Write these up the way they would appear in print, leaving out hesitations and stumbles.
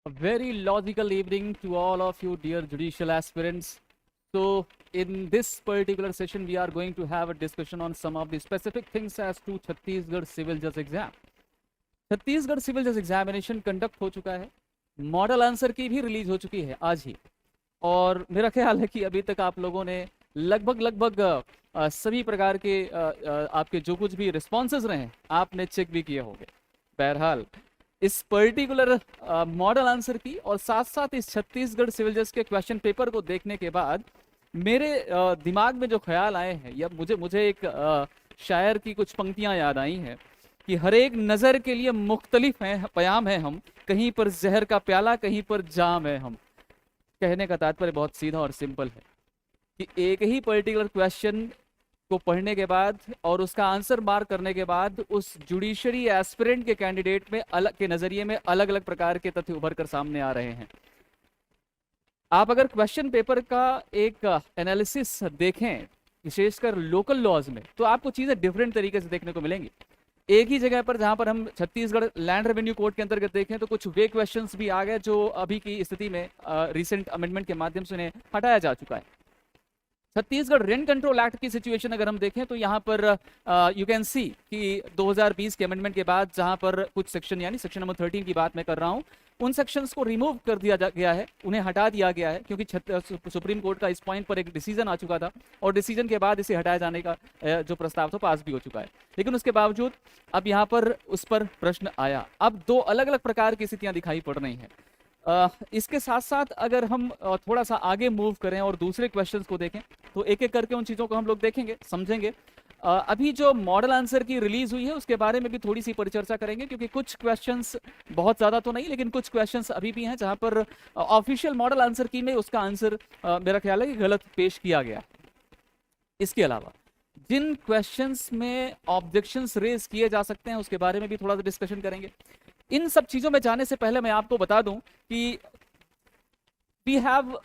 A very logical evening to all of you, dear judicial aspirants. So, in this particular session, we are going to have a discussion on some of the specific things as to Chhattisgarh Civil Judge Exam. Chhattisgarh civil जज examination conduct हो चुका है, model answer की भी release हो चुकी है आज ही, और मेरा ख्याल है कि अभी तक आप लोगों ने लगभग सभी प्रकार के आपके जो कुछ भी रिस्पॉन्सेज रहे हैं आपने चेक भी किए होंगे। बहरहाल इस पर्टिकुलर मॉडल आंसर की और साथ साथ इस छत्तीसगढ़ सिविल जज के क्वेश्चन पेपर को देखने के बाद मेरे दिमाग में जो ख्याल आए हैं, या मुझे एक शायर की कुछ पंक्तियां याद आई हैं कि हर एक नज़र के लिए मुख्तलिफ हैं पयाम है हम, कहीं पर जहर का प्याला कहीं पर जाम है हम। कहने का तात्पर्य बहुत सीधा और सिंपल है कि एक ही पर्टिकुलर क्वेश्चन को पढ़ने के बाद और उसका आंसर मार्क करने के बाद उस जुडिशरी एस्पिरेंट के कैंडिडेट में अलग के नजरिए में अलग अलग प्रकार के तथ्य उभर कर सामने आ रहे हैं। आप अगर क्वेश्चन पेपर का एक एनालिसिस देखें विशेषकर लोकल लॉज में, तो आपको चीजें डिफरेंट तरीके से देखने को मिलेंगी। एक ही जगह पर जहां पर हम छत्तीसगढ़ लैंड रेवेन्यू कोड के अंतर्गत देखें तो कुछ वे क्वेश्चंस भी आ गए जो अभी की स्थिति में रिसेंट अमेंडमेंट के माध्यम से उन्हें हटाया जा चुका है। छत्तीसगढ़ रेंट कंट्रोल एक्ट की सिचुएशन अगर हम देखें तो यहाँ पर यू कैन सी कि 2020 के अमेंडमेंट के बाद जहां पर कुछ सेक्शन यानी सेक्शन नंबर 13 की बात मैं कर रहा हूं, उन सेक्शंस को रिमूव कर दिया गया है, उन्हें हटा दिया गया है, क्योंकि सुप्रीम कोर्ट का इस पॉइंट पर एक डिसीजन आ चुका था और डिसीजन के बाद इसे हटाए जाने का जो प्रस्ताव था पास भी हो चुका है। लेकिन उसके बावजूद अब यहाँ पर उस पर प्रश्न आया। अब दो अलग अलग प्रकार की स्थितियां दिखाई पड़ रही हैं। इसके साथ साथ अगर हम थोड़ा सा आगे मूव करें और दूसरे क्वेश्चंस को देखें तो एक एक करके उन चीज़ों को हम लोग देखेंगे, समझेंगे। अभी जो मॉडल आंसर की रिलीज हुई है उसके बारे में भी थोड़ी सी परिचर्चा करेंगे, क्योंकि कुछ क्वेश्चंस, बहुत ज़्यादा तो नहीं लेकिन कुछ क्वेश्चंस अभी भी हैं जहां पर ऑफिशियल मॉडल आंसर की में उसका आंसर मेरा ख्याल है कि गलत पेश किया गया। इसके अलावा जिन क्वेश्चंस में ऑब्जेक्शंस रेज किए जा सकते हैं उसके बारे में भी थोड़ा सा डिस्कशन करेंगे। इन सब चीजों में जाने से पहले मैं आपको बता दूं कि we have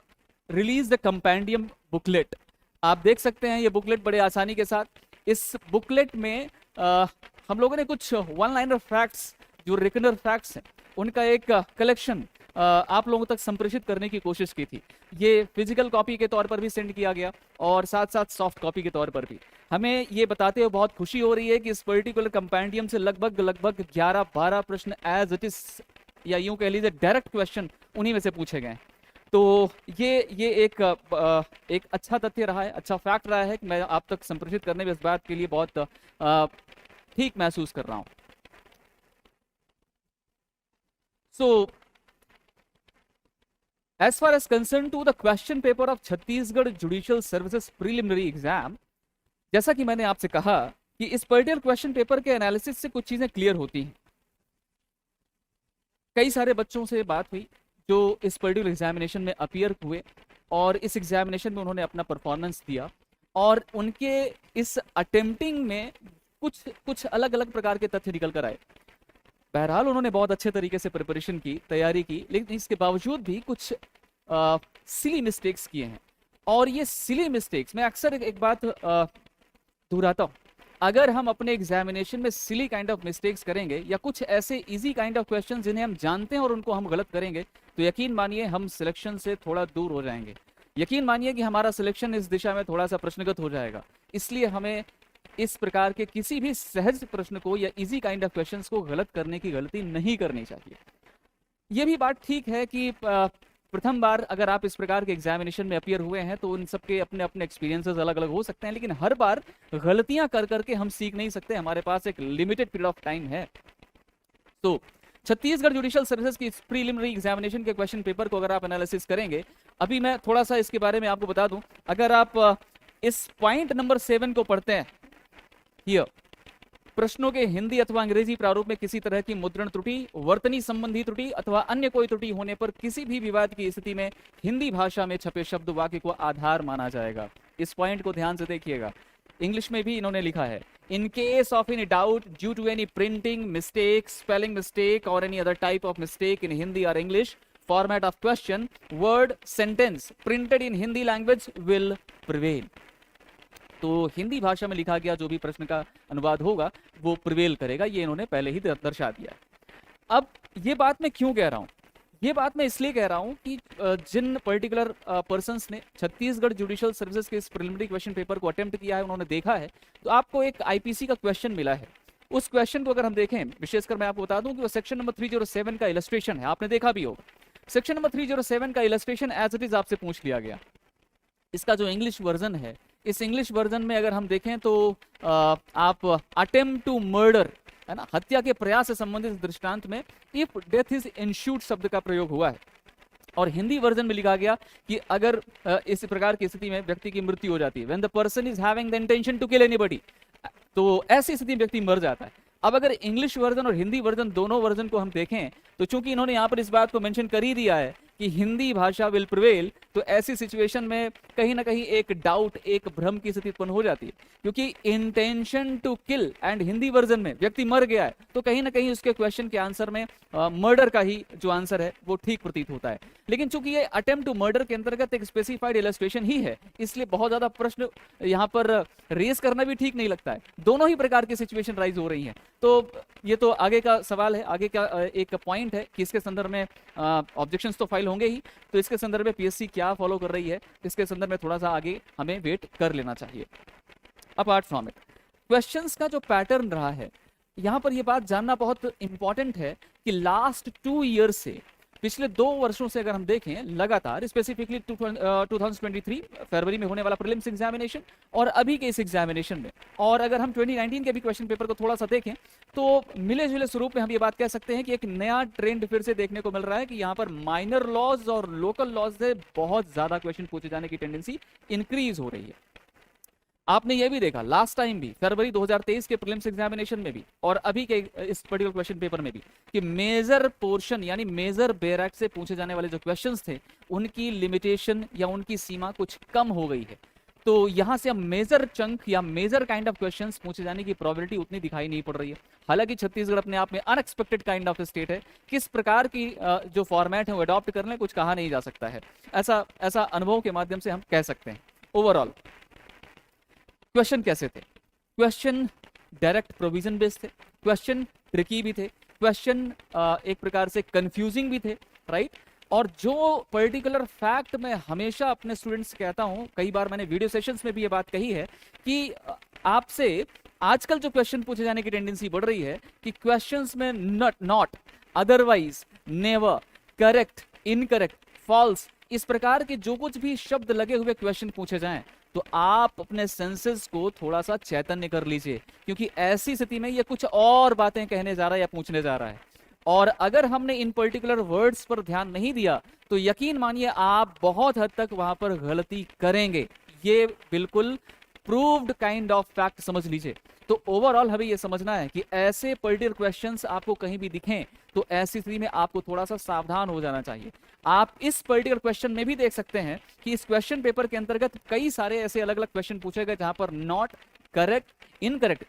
release the compendium booklet. आप देख सकते हैं ये बुकलेट बड़े आसानी के साथ। इस बुकलेट में हम लोगों ने कुछ वन लाइनर फैक्ट्स, जो रिकनर फैक्ट्स हैं, उनका एक कलेक्शन आप लोगों तक संप्रेषित करने की कोशिश की थी। ये फिजिकल कॉपी के तौर पर भी सेंड किया गया और साथ साथ सॉफ्ट कॉपी के तौर पर भी। हमें ये बताते हुए बहुत खुशी हो रही है कि इस पर्टिकुलर कंपेंडियम से लगभग 11-12 प्रश्न एज इट इज, या यूं कह लीजिए डायरेक्ट क्वेश्चन उन्हीं में से पूछे गए। तो ये एक अच्छा तथ्य रहा है, अच्छा फैक्ट रहा है कि मैं आप तक संप्रेषित करने में इस बात के लिए बहुत ठीक महसूस कर रहा हूं। सो as far as concerned to the question paper of Chhattisgarh judicial services preliminary exam, जैसा कि मैंने आपसे कहा कि इस पर्टिकुलर क्वेश्चन पेपर के एनालिसिस से कुछ चीजें क्लियर होती हैं। कई सारे बच्चों से बात हुई जो इस पर्टिकुलर एग्जामिनेशन में अपीयर हुए और इस एग्जामिनेशन में उन्होंने अपना परफॉर्मेंस दिया, और उनके इस अटेम्प्टिंग में कुछ अलग अलग प्रकार के तथ्य निकल कर आए। बहरहाल उन्होंने बहुत अच्छे तरीके से प्रिपरेशन की, तैयारी की, लेकिन इसके बावजूद भी कुछ सिली मिस्टेक्स किए हैं। और ये सिली मिस्टेक्स, मैं अक्सर एक बात दोहराता हूँ, अगर हम अपने एग्जामिनेशन में सिली काइंड ऑफ मिस्टेक्स करेंगे या कुछ ऐसे इजी काइंड ऑफ क्वेश्चन जिन्हें हम जानते हैं और उनको हम गलत करेंगे, तो यकीन मानिए हम सिलेक्शन से थोड़ा दूर हो जाएंगे। यकीन मानिए कि हमारा सिलेक्शन इस दिशा में थोड़ा सा प्रश्नगत हो जाएगा। इसलिए हमें इस प्रकार के किसी भी सहज प्रश्न को या इजी काइंड ऑफ क्वेश्चंस को गलत करने की गलती नहीं करनी चाहिए। यह भी बात ठीक है कि प्रथम बार अगर आप इस प्रकार के एग्जामिनेशन में अपीयर हुए हैं तो उन सबके अपने अपने एक्सपीरियंसेस अलग अलग हो सकते हैं, लेकिन हर बार गलतियां कर करके हम सीख नहीं सकते। हमारे पास एक लिमिटेड पीरियड ऑफ टाइम है। तो छत्तीसगढ़ जुडिशियल सर्विसेज की प्रीलिमिनरी एग्जामिनेशन के क्वेश्चन पेपर को अगर आप एनालिसिस करेंगे, अभी मैं थोड़ा सा इसके बारे में आपको बता दूं। अगर आप इस पॉइंट नंबर 7 को पढ़ते हैं, हियर प्रश्नों के हिंदी अथवा अंग्रेजी प्रारूप में किसी तरह की मुद्रण त्रुटि, वर्तनी संबंधी त्रुटि अथवा अन्य कोई त्रुटि होने पर किसी भी विवाद की स्थिति में हिंदी भाषा में छपे शब्द वाक्य को आधार माना जाएगा। इस पॉइंट को ध्यान से देखिएगा। इंग्लिश में भी इन्होंने लिखा है, in case of any doubt due to any printing mistake, spelling mistake और any other type of mistake in Hindi और English format of question, word, sentence printed in Hindi language will prevail. तो हिंदी भाषा में लिखा गया जो भी प्रश्न का अनुवाद होगा वो प्रिवेल करेगा, ये इन्होंने पहले ही दर्शा दिया है। अब ये बात मैं क्यों कह रहा हूं, ये बात मैं इसलिए कह रहा हूं कि जिन पर्टिकुलर पर्सन्स ने छत्तीसगढ़ जुडिशियल सर्विसेज के इस प्रिलिमिनरी क्वेश्चन पेपर को अटेम्प्ट किया है, उन्होंने देखा है, तो आपको एक आईपीसी का क्वेश्चन मिला है। उस क्वेश्चन को अगर हम देखें, विशेषकर मैं आपको बता दूं कि वो सेक्शन नंबर 307 का इलस्ट्रेशन है, आपने देखा भी होगा। सेक्शन नंबर 307 का इलस्ट्रेशन एज इट इज आपसे पूछ लिया गया। इसका जो इंग्लिश वर्जन है, इस इंग्लिश वर्जन में अगर हम देखें तो आप अटेम्प्ट टू मर्डर, है ना, हत्या के प्रयास से संबंधित दृष्टांत में इफ डेथ इज इंश्यूड शब्द का प्रयोग हुआ है। और हिंदी वर्जन में लिखा गया कि अगर इस प्रकार की स्थिति में व्यक्ति की मृत्यु हो जाती है, when the person is having the intention to kill anybody, तो ऐसी स्थिति में व्यक्ति मर जाता है। अब अगर इंग्लिश वर्जन और हिंदी वर्जन दोनों वर्जन को हम देखें, तो चूंकि इन्होंने यहां पर इस बात को मेंशन कर ही दिया है कि हिंदी भाषा विल प्रिवेल, तो ऐसी सिचुएशन में कहीं ना कहीं एक डाउट, एक भ्रम की स्थिति उत्पन्न हो जाती है, क्योंकि intention to kill and Hindi version में व्यक्ति मर गया है, तो कहीं ना कहीं उसके क्वेश्चन के आंसर में मर्डर का ही जो आंसर है वो ठीक प्रतीत होता है। लेकिन चूंकि ये अटेम्प्ट टू मर्डर के अंतर्गत एक स्पेसिफाइड इलस्ट्रेशन ही है, इसलिए बहुत ज्यादा प्रश्न यहाँ पर रेस करना भी ठीक नहीं लगता है। दोनों ही प्रकार की सिचुएशन राइज हो रही हैं, तो ये तो आगे का सवाल है, आगे का एक पॉइंट है कि इसके संदर्भ में ऑब्जेक्शंस तो फाइल होंगे ही, तो इसके संदर्भ में पीएससी क्या फॉलो कर रही है, इसके संदर्भ में थोड़ा सा आगे हमें वेट कर लेना चाहिए। अपार्ट फ्रॉम इट, क्वेश्चंस का जो पैटर्न रहा है, यहाँ पर यह बात जानना बहुत इंपॉर्टेंट है कि लास्ट 2 ईयर से, पिछले 2 वर्षों से अगर हम देखें लगातार, स्पेसिफिकली 2023 फरवरी में होने वाला प्रीलिम्स एग्जामिनेशन और अभी के इस एग्जामिनेशन में, और अगर हम 2019 के भी क्वेश्चन पेपर को थोड़ा सा देखें, तो मिले जुले स्वरूप में हम ये बात कह सकते हैं कि एक नया ट्रेंड फिर से देखने को मिल रहा है कि यहाँ पर माइनर लॉज और लोकल लॉज से बहुत ज्यादा क्वेश्चन पूछे जाने की टेंडेंसी इंक्रीज हो रही है। आपने ये भी देखा लास्ट टाइम भी, फरवरी 2023 के प्रीलिम्स एग्जामिनेशन में भी और अभी के इस पर्टिकुलर क्वेश्चन पेपर में भी, कि मेजर पोर्शन यानी मेजर बैरक से पूछे जाने वाले जो क्वेश्चंस थे, उनकी लिमिटेशन या उनकी सीमा कुछ कम हो गई है। तो यहां से अब मेजर चंक या मेजर काइंड ऑफ क्वेश्चंस पूछे जाने की प्रोबेबिलिटी उतनी दिखाई नहीं पड़ रही है। हालांकि छत्तीसगढ़ अपने आप में अनएक्सपेक्टेड काइंड ऑफ स्टेट है, किस प्रकार की जो फॉर्मेट है वो अडॉप्ट कर लें कुछ कहा नहीं जा सकता है, ऐसा अनुभव के माध्यम से हम कह सकते हैं। ओवरऑल क्वेश्चन कैसे थे? क्वेश्चन डायरेक्ट प्रोविजन बेस्ड थे, क्वेश्चन ट्रिकी भी थे, क्वेश्चन एक प्रकार से कंफ्यूजिंग भी थे, राइट। और जो पर्टिकुलर फैक्ट मैं हमेशा अपने स्टूडेंट्स से कहता हूं, कई बार मैंने वीडियो सेशंस में भी ये बात कही है कि आपसे आजकल जो क्वेश्चन पूछे जाने की टेंडेंसी बढ़ रही है कि क्वेश्चंस में not, otherwise, never, correct, incorrect, false, इस प्रकार के जो कुछ भी शब्द लगे हुए क्वेश्चन पूछे जाएं, तो आप अपने सेंसेस को थोड़ा सा चैतन्य कर लीजिए, क्योंकि ऐसी स्थिति में ये कुछ और बातें कहने जा रहा है या पूछने जा रहा है। और अगर हमने इन पर्टिकुलर वर्ड्स पर ध्यान नहीं दिया, तो यकीन मानिए आप बहुत हद तक वहां पर गलती करेंगे। ये बिल्कुल प्रूव्ड काइंड ऑफ फैक्ट समझ लीजिए। तो ओवरऑल हमें यह समझना है कि ऐसे पर्टिकुलर क्वेश्चंस आपको कहीं भी दिखें, तो ऐसी स्थिति में आपको थोड़ा सा सावधान हो जाना चाहिए। आप इस पर्टिकुलर क्वेश्चन में भी देख सकते हैं कि इस क्वेश्चन पेपर के अंतर्गत कई सारे ऐसे अलग अलग क्वेश्चन पूछे गए जहां पर not, correct, incorrect,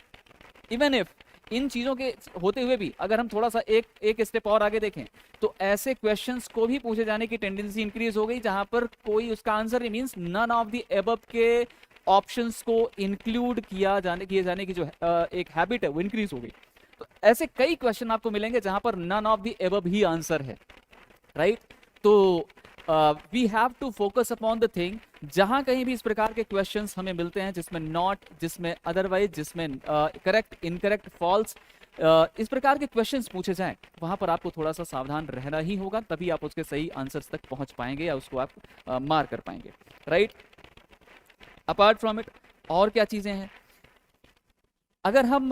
even if, इन चीजों के होते हुए भी अगर हम थोड़ा सा एक स्टेप और आगे देखें, तो ऐसे क्वेश्चंस को भी पूछे जाने की टेंडेंसी इंक्रीज हो गई जहां पर कोई उसका आंसर ही means none of the above के ऑप्शंस को इंक्लूड किए जाने की जो एक हैबिट है वो इंक्रीज हो गई। तो ऐसे कई क्वेश्चन आपको मिलेंगे जहां पर नन ऑफ द अबव ही आंसर है, राइट। तो we have to focus upon the thing, जहां कहीं भी इस प्रकार के क्वेश्चंस हमें मिलते हैं जिसमें नॉट, जिसमें अदरवाइज, जिसमें करेक्ट, इनकरेक्ट, फॉल्स, इस प्रकार के क्वेश्चंस पूछे जाएं, वहां पर आपको थोड़ा सा सावधान रहना ही होगा, तभी आप उसके सही आंसर्स तक पहुंच पाएंगे या उसको आप मार कर पाएंगे, राइट। अपार्ट फ्रॉम इट और क्या चीजें हैं? अगर हम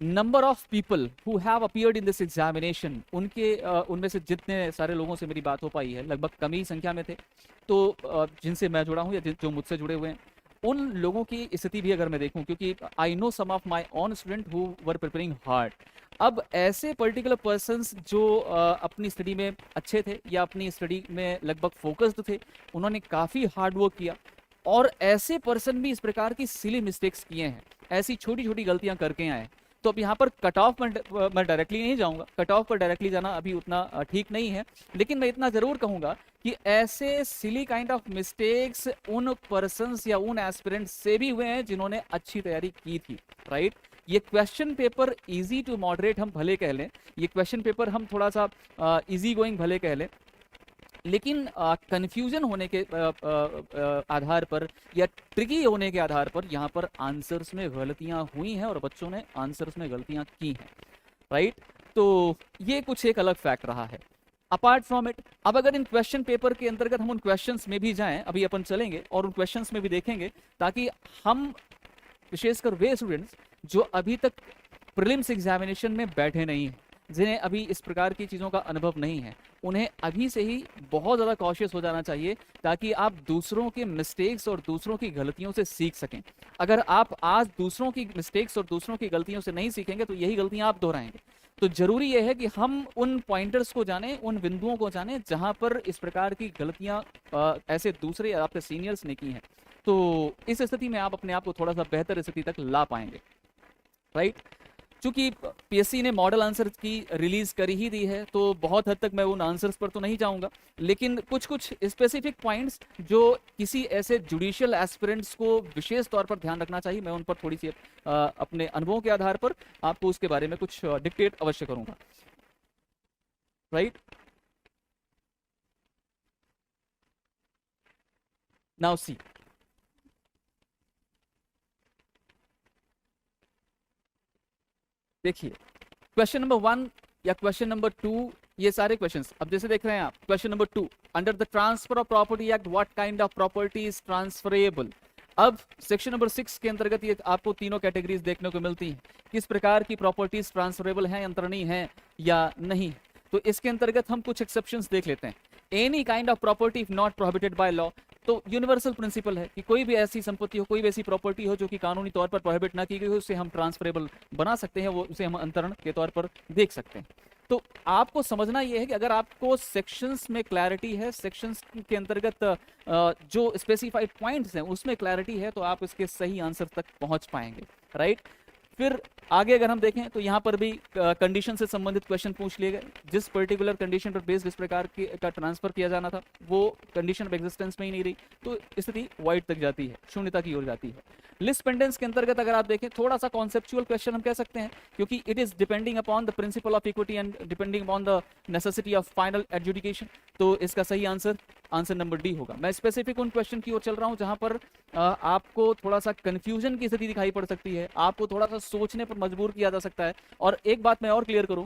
number of people who have appeared in this examination, उनमें से जितने सारे लोगों से मेरी बात हो पाई है, लगभग कम ही संख्या में थे, तो जिनसे मैं जुड़ा हूं या जो मुझसे जुड़े हुए हैं, उन लोगों की स्थिति भी अगर मैं देखूं, क्योंकि I know some of my own student who were preparing hard. अब ऐसे पर्टिकुलर पर्संस जो अपनी स्टडी में अच्छे थे या अपनी स्टडी में लगभग फोकस्ड थे, उन्होंने काफ़ी हार्ड वर्क किया, और ऐसे पर्सन भी इस प्रकार की सिली मिस्टेक्स किए हैं, ऐसी छोटी छोटी गलतियां करके आए। तो अब यहाँ पर कट ऑफ मैं डायरेक्टली नहीं जाऊंगा, कट ऑफ पर डायरेक्टली जाना अभी उतना ठीक नहीं है, लेकिन मैं इतना जरूर कहूंगा कि ऐसे सिली काइंड ऑफ मिस्टेक्स उन पर्सन्स या उन एस्पिरेंट्स से भी हुए हैं जिन्होंने अच्छी तैयारी की थी, राइट। ये question paper easy to moderate हम भले कह लें, ये क्वेश्चन पेपर हम थोड़ा सा इजी गोइंग भले कह लें, लेकिन कंफ्यूजन होने के आधार पर या ट्रिकी होने के आधार पर यहाँ पर आंसर्स में गलतियाँ हुई हैं और बच्चों ने आंसर्स में गलतियाँ की हैं, राइट। तो ये कुछ एक अलग फैक्ट रहा है। अपार्ट फ्रॉम इट, अब अगर इन क्वेश्चन पेपर के अंतर्गत हम उन क्वेश्चंस में भी जाएं, अभी अपन चलेंगे और उन क्वेश्चंस में भी देखेंगे, ताकि हम विशेषकर वे स्टूडेंट्स जो अभी तक प्रीलिम्स एग्जामिनेशन में बैठे नहीं हैं, जिन्हें अभी इस प्रकार की चीज़ों का अनुभव नहीं है, उन्हें अभी से ही बहुत ज़्यादा कॉशियस हो जाना चाहिए, ताकि आप दूसरों के मिस्टेक्स और दूसरों की गलतियों से सीख सकें। अगर आप आज दूसरों की मिस्टेक्स और दूसरों की गलतियों से नहीं सीखेंगे तो यही गलतियां आप दोहराएंगे। तो जरूरी यह है कि हम उन पॉइंटर्स को जानें, उन बिंदुओं को जानें जहां पर इस प्रकार की गलतियां ऐसे दूसरे आपके सीनियर्स ने की हैं। तो इस स्थिति में आप अपने आप को थोड़ा सा बेहतर स्थिति तक ला पाएंगे, राइट। चूंकि पीएससी ने मॉडल आंसर की रिलीज करी ही दी है, तो बहुत हद तक मैं उन आंसर्स पर तो नहीं जाऊंगा, लेकिन कुछ कुछ स्पेसिफिक पॉइंट्स जो किसी ऐसे जुडिशियल एस्पिरेंट्स को विशेष तौर पर ध्यान रखना चाहिए, मैं उन पर थोड़ी सी अपने अनुभवों के आधार पर आपको उसके बारे में कुछ डिक्टेट अवश्य करूंगा, राइट। नाउ सी, देखिए क्वेश्चन नंबर 1 या क्वेश्चन नंबर 2, ये सारे क्वेश्चंस अब जैसे देख रहे हैं आप। Question number 2, under the transfer of property act what kind of property is transferable. अब सेक्शन नंबर 6 के अंतर्गत ये आपको तीनों कैटेगरीज देखने को मिलती हैं, किस प्रकार की प्रॉपर्टीज ट्रांसफरेबल हैं, अंतरणीय हैं या नहीं। तो इसके अंतर्गत हम कुछ एक्सेप्शंस देख लेते हैं। Any kind of property if not prohibited by law, तो यूनिवर्सल प्रिंसिपल है कि कोई भी ऐसी संपत्ति हो, कोई भी ऐसी प्रॉपर्टी हो जो कि कानूनी तौर पर प्रोहिबिट ना की गई हो, उसे हम ट्रांसफरेबल बना सकते हैं, वो उसे हम अंतरण के तौर पर देख सकते हैं। तो आपको समझना यह है कि अगर आपको सेक्शंस में क्लैरिटी है, सेक्शंस के अंतर्गत जो स्पेसिफाइड पॉइंट्स हैं उसमें क्लैरिटी है, तो आप इसके सही आंसर तक पहुंच पाएंगे, राइट। फिर आगे अगर हम देखें तो यहाँ पर भी कंडीशन से संबंधित क्वेश्चन पूछ लिए गए। जिस पर्टिकुलर कंडीशन पर बेस्ड इस प्रकार का ट्रांसफर किया जाना था वो कंडीशन ऑफ एग्जिस्टेंस में ही नहीं रही, तो स्थिति वाइड तक जाती है, शून्यता की ओर जाती है। लिस्ट पेंडेंस के अंतर्गत अगर आप देखें, थोड़ा सा कॉन्सेप्चुअल क्वेश्चन हम कह सकते हैं, क्योंकि it is depending upon the principle of equity and depending upon the necessity of final adjudication. तो इसका सही आंसर नंबर डी होगा। मैं स्पेसिफिक उन क्वेश्चन की ओर चल रहा हूं जहां पर आपको थोड़ा सा कंफ्यूजन की स्थिति दिखाई पड़ सकती है, आपको थोड़ा सा सोचने पर मजबूर किया जा सकता है। और एक बात मैं और क्लियर करूं,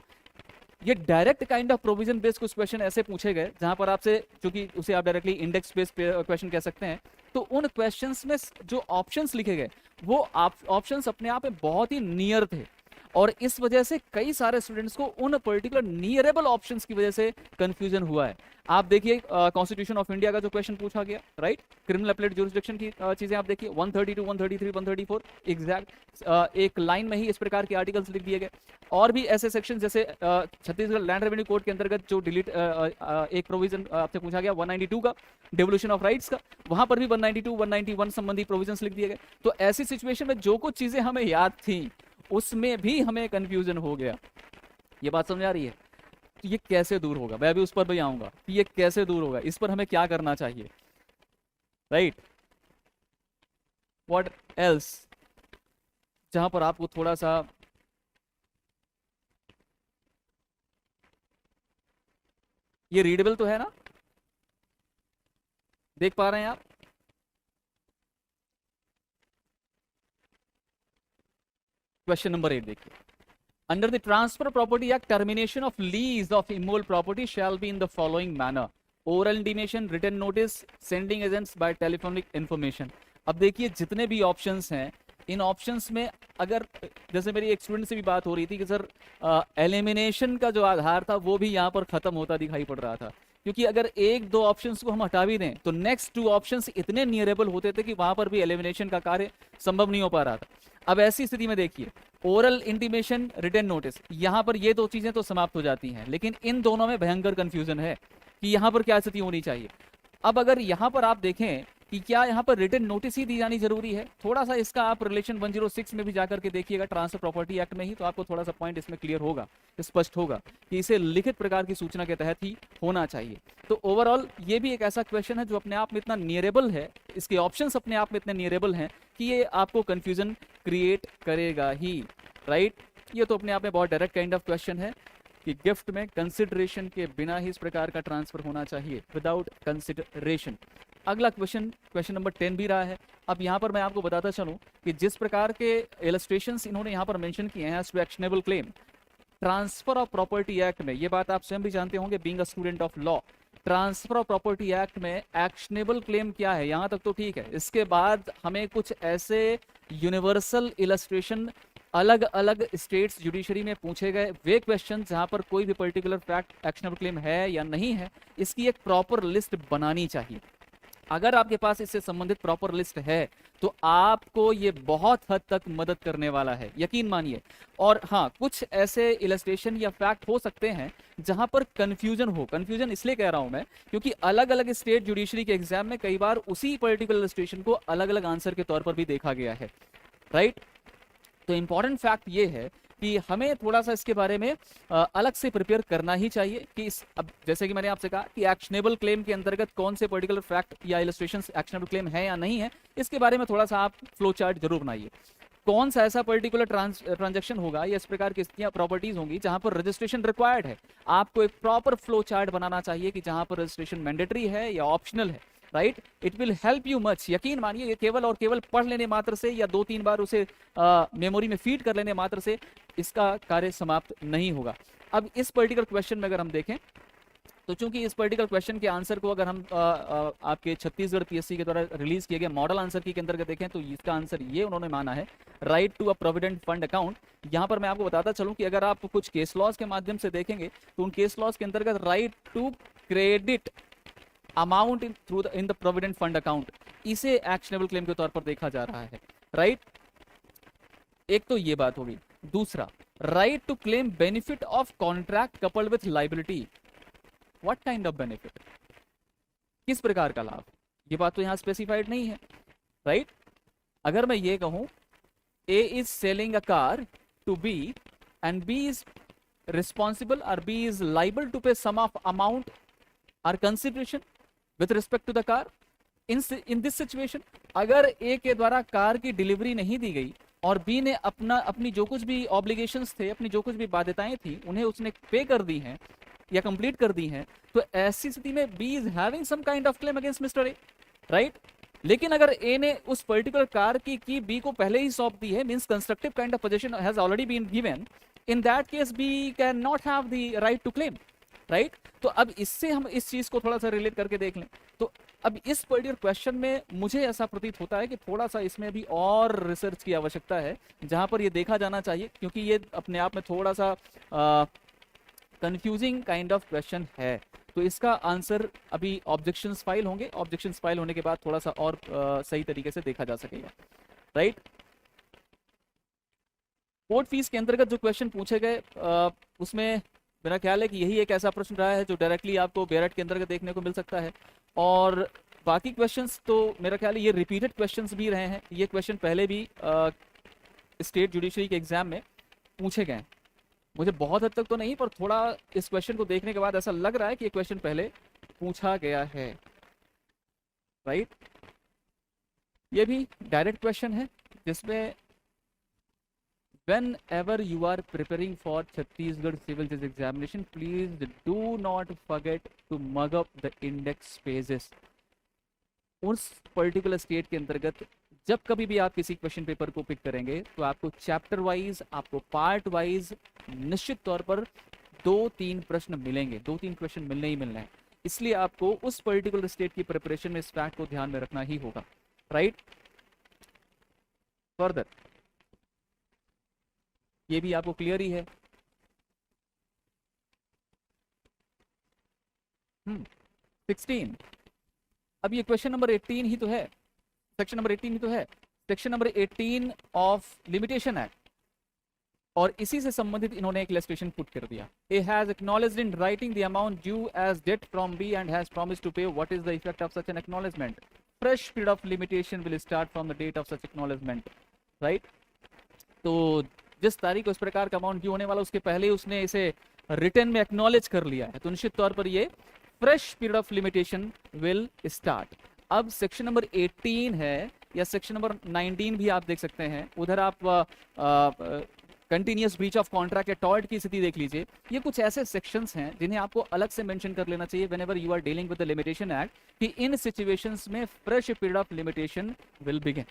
ये direct kind of provision based कुछ क्वेश्चन ऐसे पूछे गए जहां पर आपसे, क्योंकि उसे आप डायरेक्टली इंडेक्स बेस्ड क्वेश्चन कह सकते हैं, तो उन क्वेश्चंस में जो ऑप्शंस लिखे गए वो ऑप्शंस अपने आप में बहुत ही नियर थे, और इस वजह से कई सारे स्टूडेंट्स को उन पर्टिकुलर नियरेबल ऑप्शंस की वजह से कंफ्यूजन हुआ है। आप देखिए कॉन्स्टिट्यूशन ऑफ इंडिया का जो क्वेश्चन पूछा गया, राइट, क्रिमिनल एप्लेट ज्यूरिसडिक्शन की चीजें आप देखिए, 132, 133, 134 एग्जैक्ट एक लाइन में ही इस प्रकार के आर्टिकल्स लिख दिए गए। और भी ऐसे सेक्शन जैसे छत्तीसगढ़ लैंड रेवेन्यू कोड के अंतर्गत जो डिलीट एक प्रोविजन आपसे पूछा गया 192 का, डेवोल्यूशन ऑफ राइट्स का, वहां पर भी 192, 191 संबंधी प्रोविजंस लिख दिए गए। तो ऐसी सिचुएशन में जो कुछ चीजें हमें याद थी उसमें भी हमें कंफ्यूजन हो गया। ये बात समझ आ रही है? तो ये कैसे दूर होगा, मैं भी उस पर भी आऊंगा कि ये कैसे दूर होगा, इस पर हमें क्या करना चाहिए, राइट। व्हाट एल्स, जहां पर आपको थोड़ा सा ये रीडेबल तो है ना, देख पा रहे हैं आप? क्वेश्चन नंबर 8 देखिए, under the transfer property act termination of lease of immovable property shall be in the following manner, oral intimation, written notice, sending agents by telephonic information. अब देखिए जितने भी ऑप्शंस हैं, इन ऑप्शंस में अगर जैसे मेरी एक स्टूडेंट से भी बात हो रही थी कि सर एलिमिनेशन का जो आधार था वो भी यहाँ पर खत्म होता दिखाई पड़ रहा था, क्योंकि अगर एक दो ऑप्शंस को हम हटा भी दें तो नेक्स्ट 2 ऑप्शंस इतने नियरेबल होते थे कि वहां पर भी एलिमिनेशन का कार्य संभव नहीं हो पा रहा था। अब ऐसी स्थिति में देखिए, ओरल इंटीमेशन, रिटन नोटिस, यहां पर ये 2 चीजें तो समाप्त हो जाती हैं, लेकिन इन दोनों में भयंकर कंफ्यूजन है कि यहां पर क्या स्थिति होनी चाहिए। अब अगर यहां पर आप देखें कि क्या यहाँ पर रिटन नोटिस ही दी जानी जरूरी है, थोड़ा सा इसका आप रिलेशन 106 में भी जाकर के देखिएगा, ट्रांसफर प्रॉपर्टी एक्ट में ही, तो आपको थोड़ा सा पॉइंट इसमें क्लियर होगा, स्पष्ट होगा कि इसे लिखित प्रकार की सूचना के तहत ही होना चाहिए। तो ओवरऑल ये भी एक ऐसा क्वेश्चन है जो अपने आप में इतना नियरेबल है, इसके ऑप्शंस अपने आप में इतने नियरेबल हैं कि ये आपको कंफ्यूजन क्रिएट करेगा ही। राइट। ये तो अपने आप में बहुत डायरेक्ट काइंड ऑफ क्वेश्चन है कि गिफ्ट में कंसिडरेशन के बिना ही इस प्रकार का ट्रांसफर होना चाहिए, विदाउट कंसिडरेशन। अगला क्वेश्चन, क्वेश्चन नंबर 10 भी रहा है। अब यहाँ पर मैं आपको बताता चलूँ कि जिस प्रकार के इलस्ट्रेशंस इन्होंने यहाँ पर मेंशन किए हैं to actionable claim, transfer of property act में, ये बात आप स्वयं भी जानते होंगे being a student of law, transfer of property act में एक्शनेबल क्लेम क्या है, यहाँ तक तो ठीक है। इसके बाद हमें कुछ ऐसे यूनिवर्सल इलस्ट्रेशन अलग अलग स्टेट्स जुडिशरी में पूछे गए वे क्वेश्चन जहां पर कोई भी पर्टिकुलर फैक्ट एक्शनेबल क्लेम है या नहीं है, इसकी एक प्रॉपर लिस्ट बनानी चाहिए। अगर आपके पास इससे संबंधित प्रॉपर लिस्ट है तो आपको ये बहुत हद तक मदद करने वाला है, यकीन मानिए। और हाँ, कुछ ऐसे इलस्ट्रेशन या फैक्ट हो सकते हैं जहां पर कंफ्यूजन हो। कंफ्यूजन इसलिए कह रहा हूं मैं क्योंकि अलग अलग स्टेट जुडिशरी के एग्जाम में कई बार उसी पर्टिकुलर इलस्ट्रेशन को अलग अलग आंसर के तौर पर भी देखा गया है, राइट। तो इंपॉर्टेंट फैक्ट ये है कि हमें थोड़ा सा इसके बारे में अलग से प्रिपेयर करना ही चाहिए कि अब जैसे कि मैंने आपसे कहा कि एक्शनेबल क्लेम के अंतर्गत कौन से पर्टिकुलर फैक्ट या इलस्ट्रेशंस एक्शनेबल क्लेम है या नहीं है, इसके बारे में थोड़ा सा आप फ्लो चार्ट जरूर बनाइए। कौन सा ऐसा पर्टिकुलर ट्रांजैक्शन होगा या इस प्रकार की प्रॉपर्टीज होंगी जहां पर रजिस्ट्रेशन रिक्वायर्ड है, आपको एक प्रॉपर फ्लो चार्ट बनाना चाहिए कि जहां पर रजिस्ट्रेशन मैंडेटरी है या ऑप्शनल है, right. It will help you much. यकीन मानिए ये केवल और केवल पढ़ लेने मात्र से या 2-3 बार उसे मेमोरी में फीड कर लेने मात्र से इसका कार्य समाप्त नहीं होगा। अब इस पर्टिकुलर क्वेश्चन में अगर हम देखें तो चूंकि इस पर्टिकुलर क्वेश्चन के आंसर को अगर हम आपके छत्तीसगढ़ पीएससी के द्वारा रिलीज किए गए मॉडल आंसर की के अंतर्गत देखें तो इसका आंसर ये उन्होंने माना है, right to a provident fund account. यहाँ पर मैं आपको बताता चलूं कि अगर आप कुछ केस लॉज के माध्यम से देखेंगे तो उन केस लॉज के अंतर्गत right to credit amount in the provident fund account, इसे एक्शनेबल क्लेम के तौर पर देखा जा रहा है, राइट। एक तो ये बात होगी। दूसरा, right to claim benefit of contract coupled with liability. What kind of benefit, किस प्रकार का लाभ, ये बात तो यहां स्पेसिफाइड नहीं है, राइट। अगर मैं ये कहूं A is selling a car to B and B is responsible और B is liable to pay sum of amount और consideration with respect to the car, in this situation अगर ए के द्वारा कार की डिलीवरी नहीं दी गई और B ने अपनी जो कुछ भी ऑब्लिगेशंस थे, अपनी जो कुछ भी बाध्यताएं थी, उन्हें उसने पे कर दी हैं या कंप्लीट कर दी हैं, तो ऐसी स्थिति में B is having some kind of claim against mister A, right. लेकिन अगर ए ने उस पर्टिकुलर कार की बी को पहले ही सौंप दी है, means constructive kind of position has already been given, in that case B can not have the right to claim, right. तो अब इससे हम इस चीज को थोड़ा सा रिलेट करके देख लें तो अब इस पर्टिकुलर क्वेश्चन में मुझे ऐसा प्रतीत होता है कि थोड़ा सा इसमें भी और रिसर्च की आवश्यकता है, जहां पर ये देखा जाना चाहिए, क्योंकि ये अपने आप में थोड़ा सा कंफ्यूजिंग काइंड ऑफ क्वेश्चन है। तो इसका आंसर अभी ऑब्जेक्शंस फाइल होंगे, ऑब्जेक्शंस फाइल होने के बाद थोड़ा सा और सही तरीके से देखा जा सकेगा, राइट। कोर्ट फीस के अंतर्गत जो क्वेश्चन पूछे गए उसमें मेरा ख्याल है कि यही एक ऐसा प्रश्न रहा है जो डायरेक्टली आपको बेरेट के अंतर्गत देखने को मिल सकता है, और बाकी क्वेश्चंस तो मेरा ख्याल है ये रिपीटेड क्वेश्चंस भी रहे हैं। ये क्वेश्चन पहले भी स्टेट जुडिशरी के एग्जाम में पूछे गए हैं, मुझे बहुत हद तक तो नहीं पर थोड़ा इस क्वेश्चन को देखने के बाद ऐसा लग रहा है कि ये क्वेश्चन पहले पूछा गया है, राइट। ये भी डायरेक्ट क्वेश्चन है जिसमें whenever you are preparing for Chhattisgarh Civil Judge Examination, please do not forget to mug up the index pages. उस पर्टिकुलर स्टेट के अंतर्गत जब कभी भी आप किसी क्वेश्चन पेपर को पिक करेंगे तो आपको चैप्टर वाइज, आपको पार्ट वाइज निश्चित तौर पर 2-3 प्रश्न मिलेंगे, 2-3 क्वेश्चन मिलने ही मिलने हैं। इसलिए आपको उस पर्टिकुलर स्टेट की प्रिपरेशन में इस फैक्ट को ध्यान में रखना ही होगा, राइट। फर्दर ये भी आपको क्लियर ही है। 16, अब ये क्वेश्चन नंबर 18 ही तो है, सेक्शन नंबर 18 ही तो है, section number 18 of limitation act, और इसी से संबंधित इन्होंने एक इलस्ट्रेशन पुट कर दिया। A has acknowledged in writing the amount due as date from B and has promised to pay, what is the effect of such an acknowledgement, fresh period of limitation will start from the date of such acknowledgement, right. तो जिस तारीख को इस प्रकार का amount due होने वाला उसके पहले ही उसने इसे रिटर्न में एक्नॉलेज कर लिया है, तो निश्चित तौर पर ये fresh period of limitation will start. अब सेक्शन नंबर 18 है या सेक्शन नंबर 19 भी आप देख सकते हैं, उधर आप कंटिन्यूस ब्रीच ऑफ कॉन्ट्रैक्ट या टॉर्ट की स्थिति देख लीजिए। ये कुछ ऐसे सेक्शंस हैं जिन्हें आपको अलग से मेंशन कर लेना चाहिए whenever you are dealing with the limitation act, कि इन सिचुएशंस में fresh period of limitation will begin.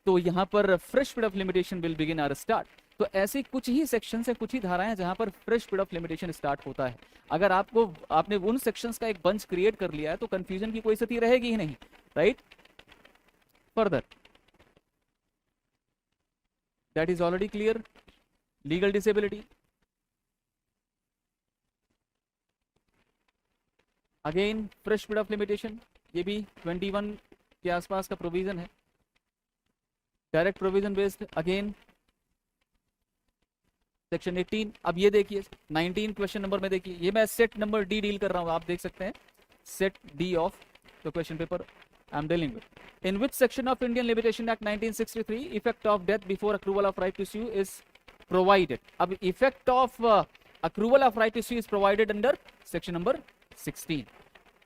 तो यहाँ पर fresh period of limitation will begin or start. तो ऐसी कुछ ही सेक्शंस है, कुछ ही धाराएं जहां पर fresh period of limitation start होता है। अगर आपने उन सेक्शंस का एक बंच क्रिएट कर लिया है तो कंफ्यूजन की कोई स्थिति रहेगी ही नहीं, right. Further that is already clear. Legal disability, again fresh period of limitation, ये भी 21 के आसपास का प्रोविजन है। Direct provision based, again section 18। अब ये देखिए 19 क्वेश्चन नंबर में देखिए, ये मैं सेट नंबर डी डील कर रहा हूं, आप देख सकते हैं set D of the question paper I am dealing with. In which section of Indian limitation act 1963 effect of death before accrual of right to sue is provided. अब effect of accrual of right to sue is provided under section number 16।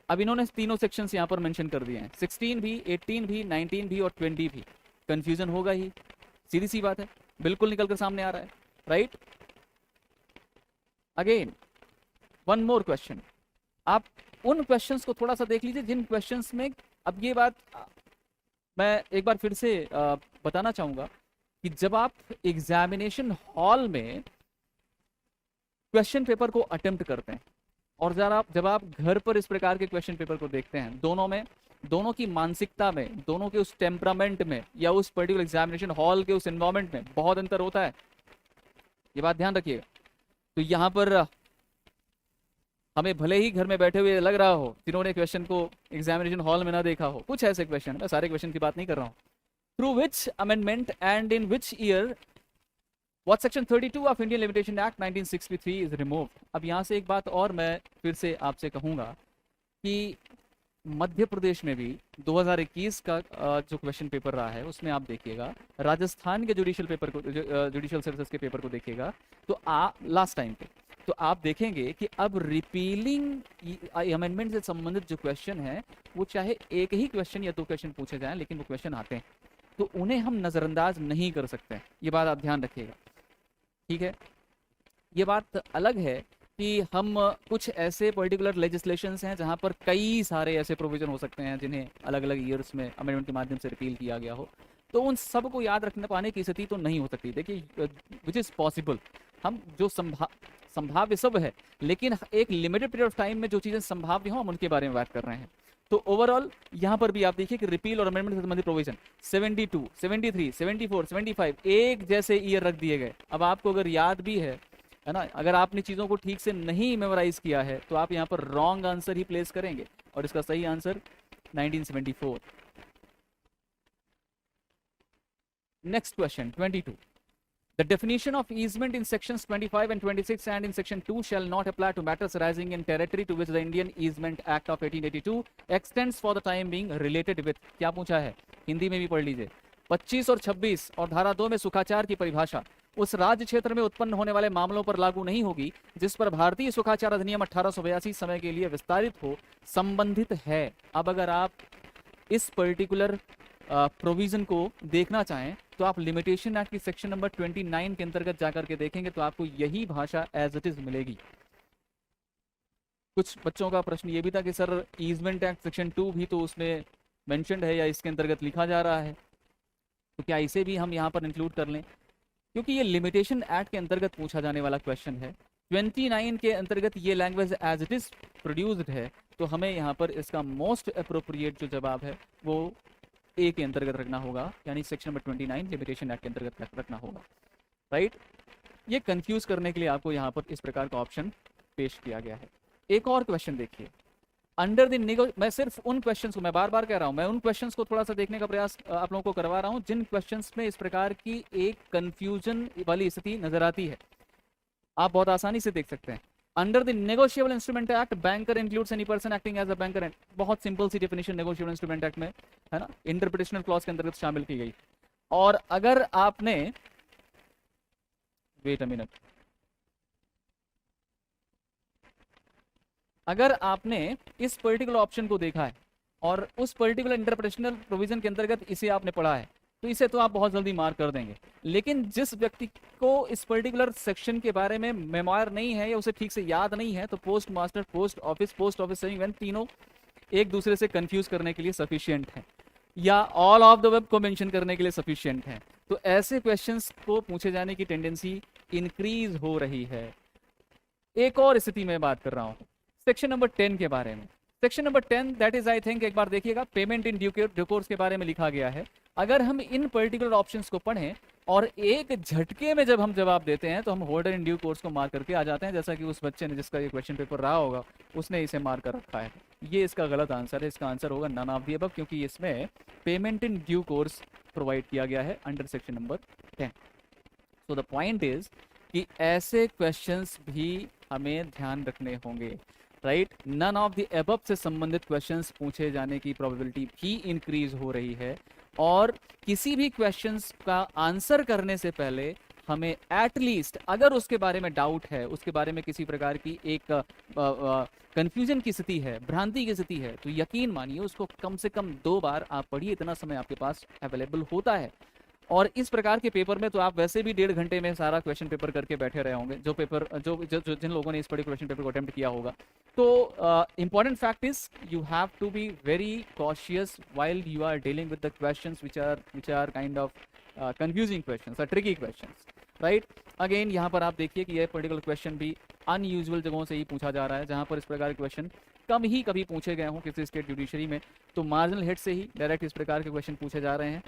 अब इन्होंने तीनों sections यहां पर mention कर दिए हैं, 16 भी, 18 भी, 19 भी और 20 भी। कंफ्यूजन होगा ही, सीधी सी बात है, बिल्कुल निकल कर सामने आ रहा है, right. Again one more question, आप उन क्वेश्चंस को थोड़ा सा देख लीजिए जिन क्वेश्चंस में, अब ये बात मैं एक बार फिर से बताना चाहूंगा कि जब आप एग्जामिनेशन हॉल में क्वेश्चन पेपर को अटेम्प्ट करते हैं और जब आप घर पर इस प्रकार के क्वेश्चन पेपर को देखते हैं, दोनों की मानसिकता में, दोनों के उस टेम्परामेंट में या उस पर्टिकुलर एग्जामिनेशन हॉल के उस एनवायरनमेंट में बहुत अंतर होता है, ये बात ध्यान रखिएगा। तो यहाँ पर हमें भले ही घर में बैठे हुए लग रहा हो, जिन्होंने क्वेश्चन को एग्जामिनेशन हॉल में ना देखा हो, कुछ ऐसे क्वेश्चन, मैं सारे क्वेश्चन की बात नहीं कर रहा हूँ। Through which amendment and in which year what section 32 of Indian limitation act 1963 is removed. अब यहाँ से एक बात और मैं फिर से आपसे कहूँगा कि मध्य प्रदेश में भी 2021 का जो क्वेश्चन पेपर रहा है उसमें आप देखिएगा, राजस्थान के जुडिशियल पेपर को, जुडिशियल सर्विसेज के पेपर को देखिएगा तो लास्ट टाइम पे तो आप देखेंगे कि अब रिपीलिंग अमेंडमेंट से संबंधित जो क्वेश्चन है वो चाहे एक ही क्वेश्चन या दो क्वेश्चन पूछे जाएं, लेकिन वो क्वेश्चन आते हैं तो उन्हें हम नज़रअंदाज नहीं कर सकते। ये बात आप ध्यान रखिएगा, ठीक है। ये बात अलग है कि हम कुछ ऐसे पर्टिकुलर लेजिस्लेशंस हैं जहां पर कई सारे ऐसे प्रोविजन हो सकते हैं जिन्हें अलग अलग ईयर्स में अमेंडमेंट के माध्यम से रिपील किया गया हो, तो उन सब को याद रखने पाने की स्थिति तो नहीं हो सकती। देखिए विच इज़ पॉसिबल, हम जो संभाव्य सब है, लेकिन एक लिमिटेड पीरियड ऑफ टाइम में जो चीज़ें संभाव्य हो हम उनके बारे में बात कर रहे हैं। तो ओवरऑल यहाँ पर भी आप देखिए कि रिपील और अमेंडमेंट से संबंधित प्रोविजन 72, 73, 74, 75 एक जैसे ईयर रख दिए गए। अब आपको अगर याद भी है ना, अगर आपने चीज़ों को ठीक से नहीं मेमोराइज किया है तो आप यहाँ पर रॉन्ग आंसर ही प्लेस करेंगे और इसका सही answer 1974। Next question 22। The definition of easement in sections 25 and 26 and in section 2 shall not apply to matters arising in territory to which the Indian Easement Act of 1882 extends for the time being related with। क्या पूछा है, हिंदी में भी पढ़ लीजिए। 25 और 26 और धारा 2 में सुखाचार की परिभाषा उस राज्य क्षेत्र में उत्पन्न होने वाले मामलों पर लागू नहीं होगी जिस पर भारतीय सुखाचार अधिनियम 1882 समय के लिए विस्तारित हो, संबंधित है। अब अगर आप इस पर्टिकुलर प्रोविजन को देखना चाहें तो आप लिमिटेशन एक्ट की सेक्शन नंबर 29 के अंतर्गत जाकर के देखेंगे तो आपको यही भाषा एज इट इज मिलेगी। कुछ बच्चों का प्रश्न ये भी था कि सर ईजमेंट एक्ट सेक्शन 2 भी तो उसमें मेंशन्ड है या इसके अंतर्गत लिखा जा रहा है, तो क्या इसे भी हम यहाँ पर इंक्लूड कर लें, क्योंकि ये लिमिटेशन एक्ट के अंतर्गत पूछा जाने वाला क्वेश्चन है। 29 के अंतर्गत ये language as it is produced है, तो हमें यहाँ पर इसका मोस्ट अप्रोप्रिएट जो जवाब है वो ए के अंतर्गत रखना होगा, यानी सेक्शन नंबर 29 लिमिटेशन एक्ट के अंतर्गत रखना होगा, राइट। ये कंफ्यूज करने के लिए आपको यहाँ पर इस प्रकार का ऑप्शन पेश किया गया है। एक और क्वेश्चन देखिए, अंडर द मैं सिर्फ उन क्वेश्चंस को, मैं बार बार कह रहा हूँ, मैं उन क्वेश्चंस को थोड़ा सा देखने का प्रयास आप लोगों को करवा रहा हूँ जिन क्वेश्चंस में इस प्रकार की एक कंफ्यूजन वाली स्थिति नजर आती है, आप बहुत आसानी से देख सकते हैं। Under the negotiable instrument act banker includes any person acting as a banker. बहुत सिंपल सी डेफिनेशन नेगोशिएबल इंस्ट्रूमेंट एक्ट में है ना, इंटरप्रिटेशनल क्लॉज के अंतर्गत शामिल की गई। और अगर आपने वेट अ मिनट, अगर आपने इस पर्टिकुलर ऑप्शन को देखा है और उस पर्टिकुलर इंटरप्रिटेशनल प्रोविजन के अंतर्गत इसे आपने पढ़ा है तो इसे तो आप बहुत जल्दी मार्क कर देंगे। लेकिन जिस व्यक्ति को इस पर्टिकुलर सेक्शन के बारे में मेमोयर नहीं है या उसे ठीक से याद नहीं है, तो post master, post office saving when तीनों एक दूसरे से कंफ्यूज करने के लिए सफिशिएंट है, या ऑल ऑफ द वेब को मेंशन करने के लिए सफिशिएंट है। तो ऐसे क्वेश्चंस को पूछे जाने की टेंडेंसी इंक्रीज हो रही है। एक और स्थिति में बात कर रहा हूं सेक्शन नंबर 10 के बारे में। Section number 10 that is I think, एक बार देखिएगा, पेमेंट इन ड्यू कोर्स के बारे में लिखा गया है। अगर हम इन पर्टिकुलर ऑप्शंस को पढ़ें और एक झटके में जब हम जवाब देते हैं तो हम होल्डर इन ड्यू कोर्स को मार्क करके आ जाते हैं, जैसा कि उस बच्चे ने जिसका ये क्वेश्चन पेपर रहा होगा उसने इसे मार्क कर रखा है। ये इसका गलत आंसर है। इसका आंसर होगा नन ऑफ द अबव, क्योंकि इसमें payment in due course provide किया गया है under section number 10। So the point is कि ऐसे क्वेश्चंस भी हमें ध्यान रखने होंगे, राइट। नन ऑफ द अबव से संबंधित क्वेश्चंस पूछे जाने की प्रोबेबिलिटी भी इंक्रीज हो रही है, और किसी भी क्वेश्चंस का आंसर करने से पहले हमें एटलीस्ट, अगर उसके बारे में डाउट है, उसके बारे में किसी प्रकार की एक कंफ्यूजन की स्थिति है, भ्रांति की स्थिति है, तो यकीन मानिए उसको कम से कम 2 बार आप पढ़िए। इतना समय आपके पास अवेलेबल होता है। और इस प्रकार के पेपर में तो आप वैसे भी 1.5 घंटे में सारा क्वेश्चन पेपर करके बैठे रहे होंगे, जो पेपर जिन लोगों ने इस पर्टिकुलर क्वेश्चन पेपर को अटेम्प्ट किया होगा। तो important fact is you have to be very cautious while you are dealing with the questions which are kind of confusing questions or tricky questions, right. Again यहाँ पर आप देखिए कि यह पर्टिकुलर क्वेश्चन भी अनयूजुअल जगहों से ही पूछा जा रहा है, जहाँ पर इस प्रकार के क्वेश्चन कम ही कभी पूछे गए हों किसी स्टेट जुडिशरी में। तो मार्जिनल हिट से ही डायरेक्ट इस प्रकार के क्वेश्चन पूछे जा रहे हैं।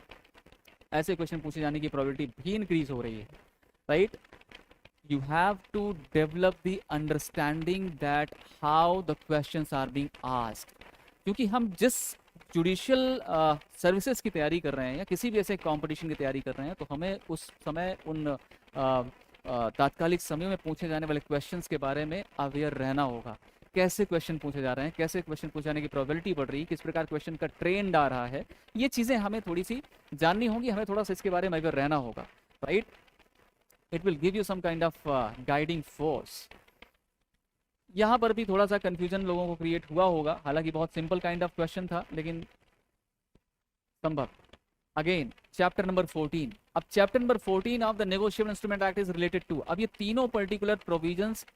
ऐसे क्वेश्चन पूछे जाने की प्रोबेबिलिटी भी इंक्रीज हो रही है, right. You have to develop the understanding that how the questions are being asked, क्योंकि हम जिस जुडिशियल सर्विसेज की तैयारी कर रहे हैं या किसी भी ऐसे कंपटीशन की तैयारी कर रहे हैं, तो हमें उस समय उन तात्कालिक समय में पूछे जाने वाले क्वेश्चंस के बारे में अवेयर रहना होगा। कैसे क्वेश्चन पूछे जा रहे हैं, कैसे क्वेश्चन पूछे जाने की प्रोबेबिलिटी बढ़ रही है, किस प्रकार क्वेश्चन का ट्रेंड आ रहा है, ये चीज़ें हमें थोड़ी सी जाननी होंगी, हमें थोड़ा सा इसके बारे में अवेयर रहना होगा, right. It will give you some kind of guiding force. यहाँ पर भी थोड़ा सा कंफ्यूजन लोगों को क्रिएट हुआ होगा, हालांकि बहुत सिंपल काइंड ऑफ क्वेश्चन था, लेकिन संभव। Again chapter number 14। अब chapter number 14 of the negotiable instrument act is related to, अब ये तीनों पर्टिकुलर प्रोविजंस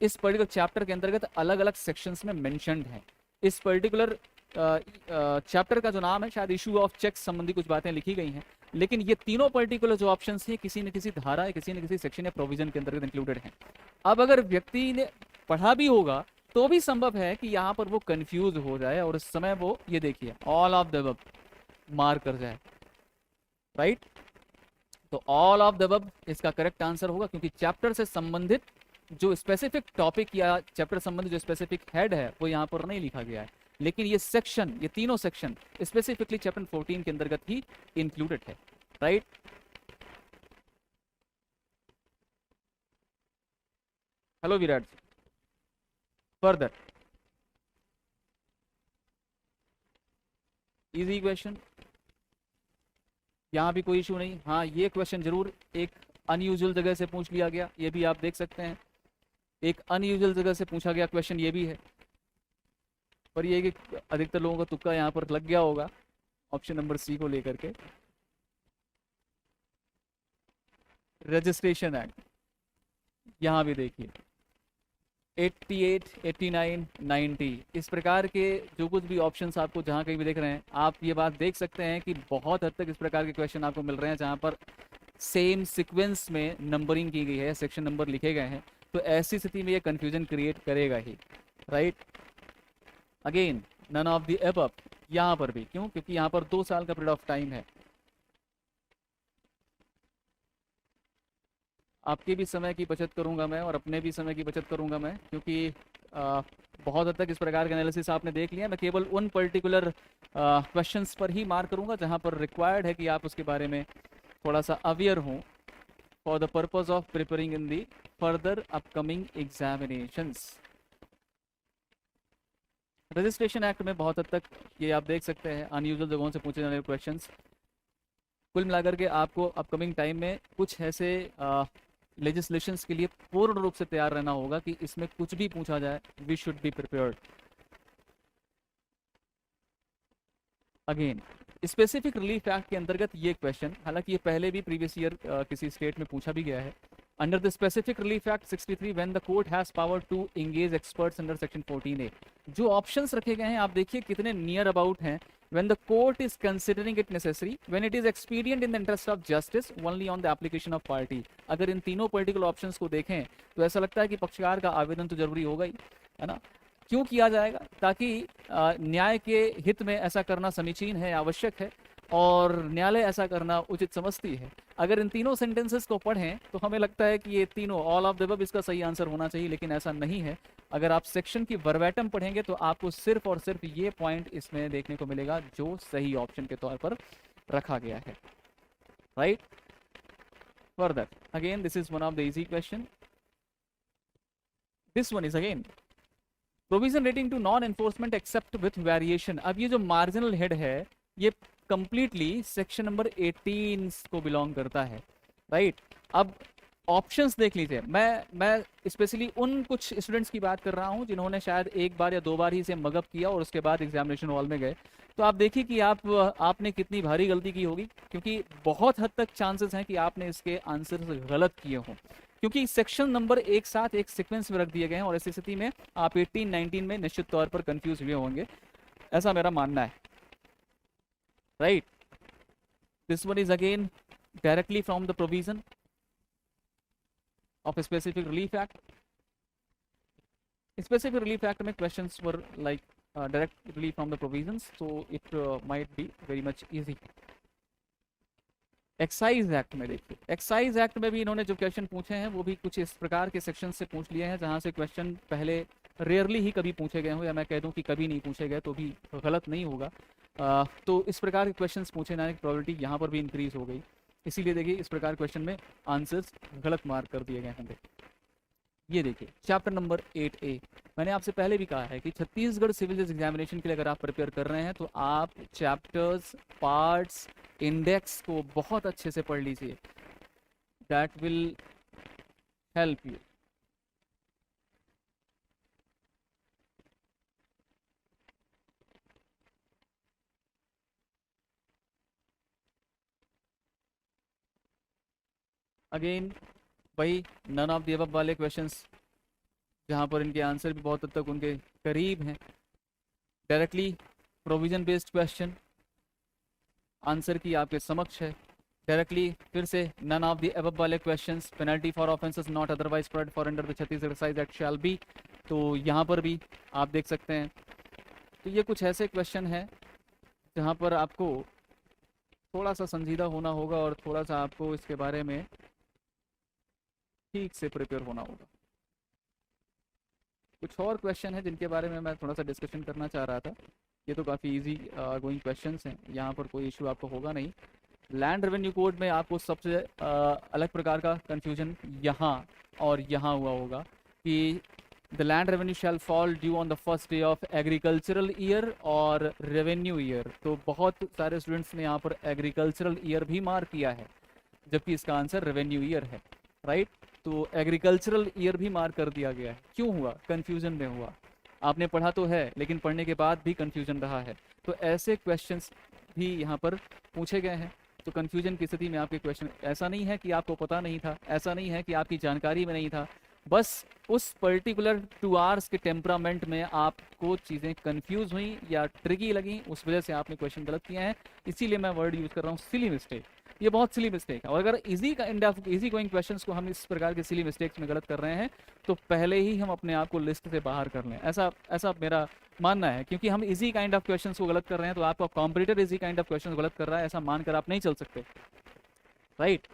इस पर्टिकुलर चैप्टर के अंतर्गत अलग अलग सेक्शंस में मेंशन्ड हैं। इस पर्टिकुलर चैप्टर का जो नाम है, शायद इशू ऑफ चेक्स संबंधी कुछ बातें लिखी गई हैं, लेकिन ये तीनों पर्टिकुलर जो ऑप्शंस हैं किसी न किसी धारा या किसी न किसी सेक्शन या प्रोविजन के अंतर्गत इंक्लूडेड हैं। अब अगर व्यक्ति ने पढ़ा भी होगा तो भी संभव है कि यहाँ पर वो कंफ्यूज हो जाए और उस समय वो, ये देखिए, all of the above mark कर जाए, राइट। तो ऑल ऑफ द अबव इसका करेक्ट आंसर होगा, क्योंकि चैप्टर से संबंधित जो स्पेसिफिक टॉपिक या चैप्टर संबंधित जो स्पेसिफिक हेड है वो यहाँ पर नहीं लिखा गया है, लेकिन ये सेक्शन, ये तीनों सेक्शन स्पेसिफिकली चैप्टर 14 के अंतर्गत ही इंक्लूडेड है, right. Hello Virat, further easy question, यहाँ भी कोई इशू नहीं। हाँ, ये क्वेश्चन जरूर एक अनयूजुअल जगह से पूछ लिया गया, ये भी आप देख सकते हैं, एक अनयूजुअल जगह से पूछा गया क्वेश्चन ये भी है, पर ये कि अधिकतर लोगों का तुक्का यहाँ पर लग गया होगा ऑप्शन नंबर सी को लेकर के। रजिस्ट्रेशन एक्ट, यहाँ भी देखिए 88, 89, 90 इस प्रकार के जो कुछ भी ऑप्शंस आपको जहाँ कहीं भी देख रहे हैं, आप ये बात देख सकते हैं कि बहुत हद तक इस प्रकार के क्वेश्चन आपको मिल रहे हैं जहाँ पर सेम सीक्वेंस में नंबरिंग की गई है, सेक्शन नंबर लिखे गए हैं। तो ऐसी स्थिति में ये कंफ्यूजन क्रिएट करेगा ही, right. Again none of the above, यहाँ पर भी क्यों, क्योंकि यहाँ पर 2 साल का पीरियड ऑफ टाइम है। आपके भी समय की बचत करूंगा मैं और अपने भी समय की बचत करूंगा मैं, क्योंकि बहुत हद तक इस प्रकार का एनालिसिस आपने देख लिया। मैं केवल उन पर्टिकुलर क्वेश्चंस पर ही मार्क करूंगा जहां पर रिक्वायर्ड है कि आप उसके बारे में थोड़ा सा अवेयर हों for the purpose of preparing in the further upcoming examinations. Registration act में बहुत हद तक ये आप देख सकते हैं अनयूजुअल जगहों से पूछे जाने वाले क्वेश्चंस। कुल मिलाकर के आपको अपकमिंग टाइम में कुछ ऐसे लेजिस्लेशंस के लिए पूर्ण रूप से तैयार रहना होगा कि इसमें कुछ भी पूछा जाए, we should be prepared. Again specific relief act के अंतर्गत ये क्वेश्चन, हालांकि ये पहले भी प्रीवियस ईयर किसी स्टेट में पूछा भी गया है। Under the specific relief act 63 when the court has power to engage experts under section 14A, जो ऑप्शंस रखे गए हैं आप देखिए कितने नियर अबाउट हैं। when the court is considering it necessary, when it is expedient in the interest of justice, only on the application of party। अगर इन तीनों पॉलिटिकल ऑप्शंस को देखें तो ऐसा लगता है कि पक्षकार का आवेदन तो जरूरी होगा ही, है ना। क्यों किया जाएगा? ताकि न्याय के हित में ऐसा करना समीचीन है, आवश्यक है, और न्यायालय ऐसा करना उचित समझती है। अगर इन तीनों सेंटेंसेस को पढ़ें तो हमें लगता है कि ये तीनों ऑल ऑफ द अबव इसका सही आंसर होना चाहिए, लेकिन ऐसा नहीं है। अगर आप सेक्शन की वर्बैटम पढ़ेंगे तो आपको सिर्फ और सिर्फ ये पॉइंट इसमें देखने को मिलेगा जो सही ऑप्शन के तौर पर रखा गया है, right. Further again this is one of the easy question. This one is again provision rating to non enforcement except with variation. अब ये जो मार्जिनल हेड है ये कंप्लीटली सेक्शन नंबर 18 को बिलोंग करता है, राइट। अब ऑप्शंस देख लीजिए, मैं स्पेशली उन कुछ स्टूडेंट्स की बात कर रहा हूं जिन्होंने शायद एक बार या दो बार ही इसे मगअप किया और उसके बाद एग्जामिनेशन हॉल में गए। तो आप देखिए कि आपने कितनी भारी गलती की होगी, क्योंकि बहुत हद तक चांसेस हैं कि आपने इसके आंसर गलत किए हों, क्योंकि सेक्शन नंबर एक साथ एक सीक्वेंस में रख दिए गए हैं और ऐसी स्थिति में आप 18-19 में निश्चित तौर पर कंफ्यूज हुए होंगे, ऐसा मेरा मानना है, right. This one is again directly from the provision of a specific relief act. Specific relief act में questions were like directly from the provisions, so it might be very much easy. Excise act में देखिए, excise act में भी इन्होंने जो question पूछे हैं वो भी कुछ इस प्रकार के सेक्शन से पूछ लिए हैं जहां से क्वेश्चन पहले रेयरली ही कभी पूछे गए हों, या मैं कह दूं कि कभी नहीं पूछे गए तो भी गलत नहीं होगा। तो इस प्रकार के क्वेश्चंस पूछे जाने की प्रोबेबिलिटी यहाँ पर भी इंक्रीज हो गई, इसीलिए देखिए इस प्रकार क्वेश्चन में आंसर्स गलत मार्क कर दिए गए होंगे। ये देखिए चैप्टर नंबर 8A, मैंने आपसे पहले भी कहा है कि छत्तीसगढ़ सिविल जज एग्जामिनेशन के लिए अगर आप प्रिपेयर कर रहे हैं तो आप चैप्टर्स, पार्ट्स, इंडेक्स को बहुत अच्छे से पढ़ लीजिए, that will help you. Again वही नन ऑफ द अबव वाले क्वेश्चंस जहाँ पर इनके आंसर भी बहुत हद तक उनके करीब हैं। Directly provision based question, answer की आपके समक्ष है। डायरेक्टली फिर से नन ऑफ द अबव वाले questions, penalty for offences not otherwise provided for under the Chhattisgarh excise act shall be, तो यहाँ पर भी आप देख सकते हैं। तो ये कुछ ऐसे क्वेश्चन हैं जहाँ पर आपको थोड़ा सा संजीदा होना होगा और थोड़ा सा आपको इसके बारे में ठीक से प्रिपेयर होना होगा। कुछ और क्वेश्चन है जिनके बारे में मैं थोड़ा सा डिस्कशन करना चाह रहा था। ये तो काफ़ी इजी गोइंग क्वेश्चंस हैं, यहाँ पर कोई इशू आपको होगा नहीं। लैंड रेवेन्यू कोड में आपको सबसे अलग प्रकार का कंफ्यूजन यहाँ और यहाँ हुआ होगा कि the land revenue shall fall due on the first day of agricultural year और रेवेन्यू ईयर। तो बहुत सारे स्टूडेंट्स ने यहाँ पर एग्रीकल्चरल ईयर भी मार्क किया है, जबकि इसका आंसर रेवेन्यू ईयर है, राइट। तो एग्रीकल्चरल ईयर भी मार्क कर दिया गया है। क्यों हुआ? कंफ्यूजन में हुआ। आपने पढ़ा तो है लेकिन पढ़ने के बाद भी कंफ्यूजन रहा है, तो ऐसे क्वेश्चंस भी यहाँ पर पूछे गए हैं। तो कंफ्यूजन की स्थिति में आपके क्वेश्चन, ऐसा नहीं है कि आपको पता नहीं था, ऐसा नहीं है कि आपकी जानकारी में नहीं था, बस उस पर्टिकुलर 2 आवर्स के टेम्परामेंट में आपको चीज़ें कंफ्यूज हुई या ट्रिकी लगी, उस वजह से आपने क्वेश्चन गलत किए हैं। इसीलिए मैं वर्ड यूज़ कर रहा हूँ सिली मिस्टेक। ये बहुत सिली मिस्टेक है, और अगर इजी गोइंग क्वेश्चंस को हम इस प्रकार के सिली मिस्टेक्स में गलत कर रहे हैं तो पहले ही हम अपने आप को लिस्ट से बाहर कर लें, ऐसा मेरा मानना है। क्योंकि हम इजी काइंड ऑफ क्वेश्चंस को गलत कर रहे हैं तो आपका competitor easy kind of question गलत कर रहा है, ऐसा मानकर आप नहीं चल सकते, राइट।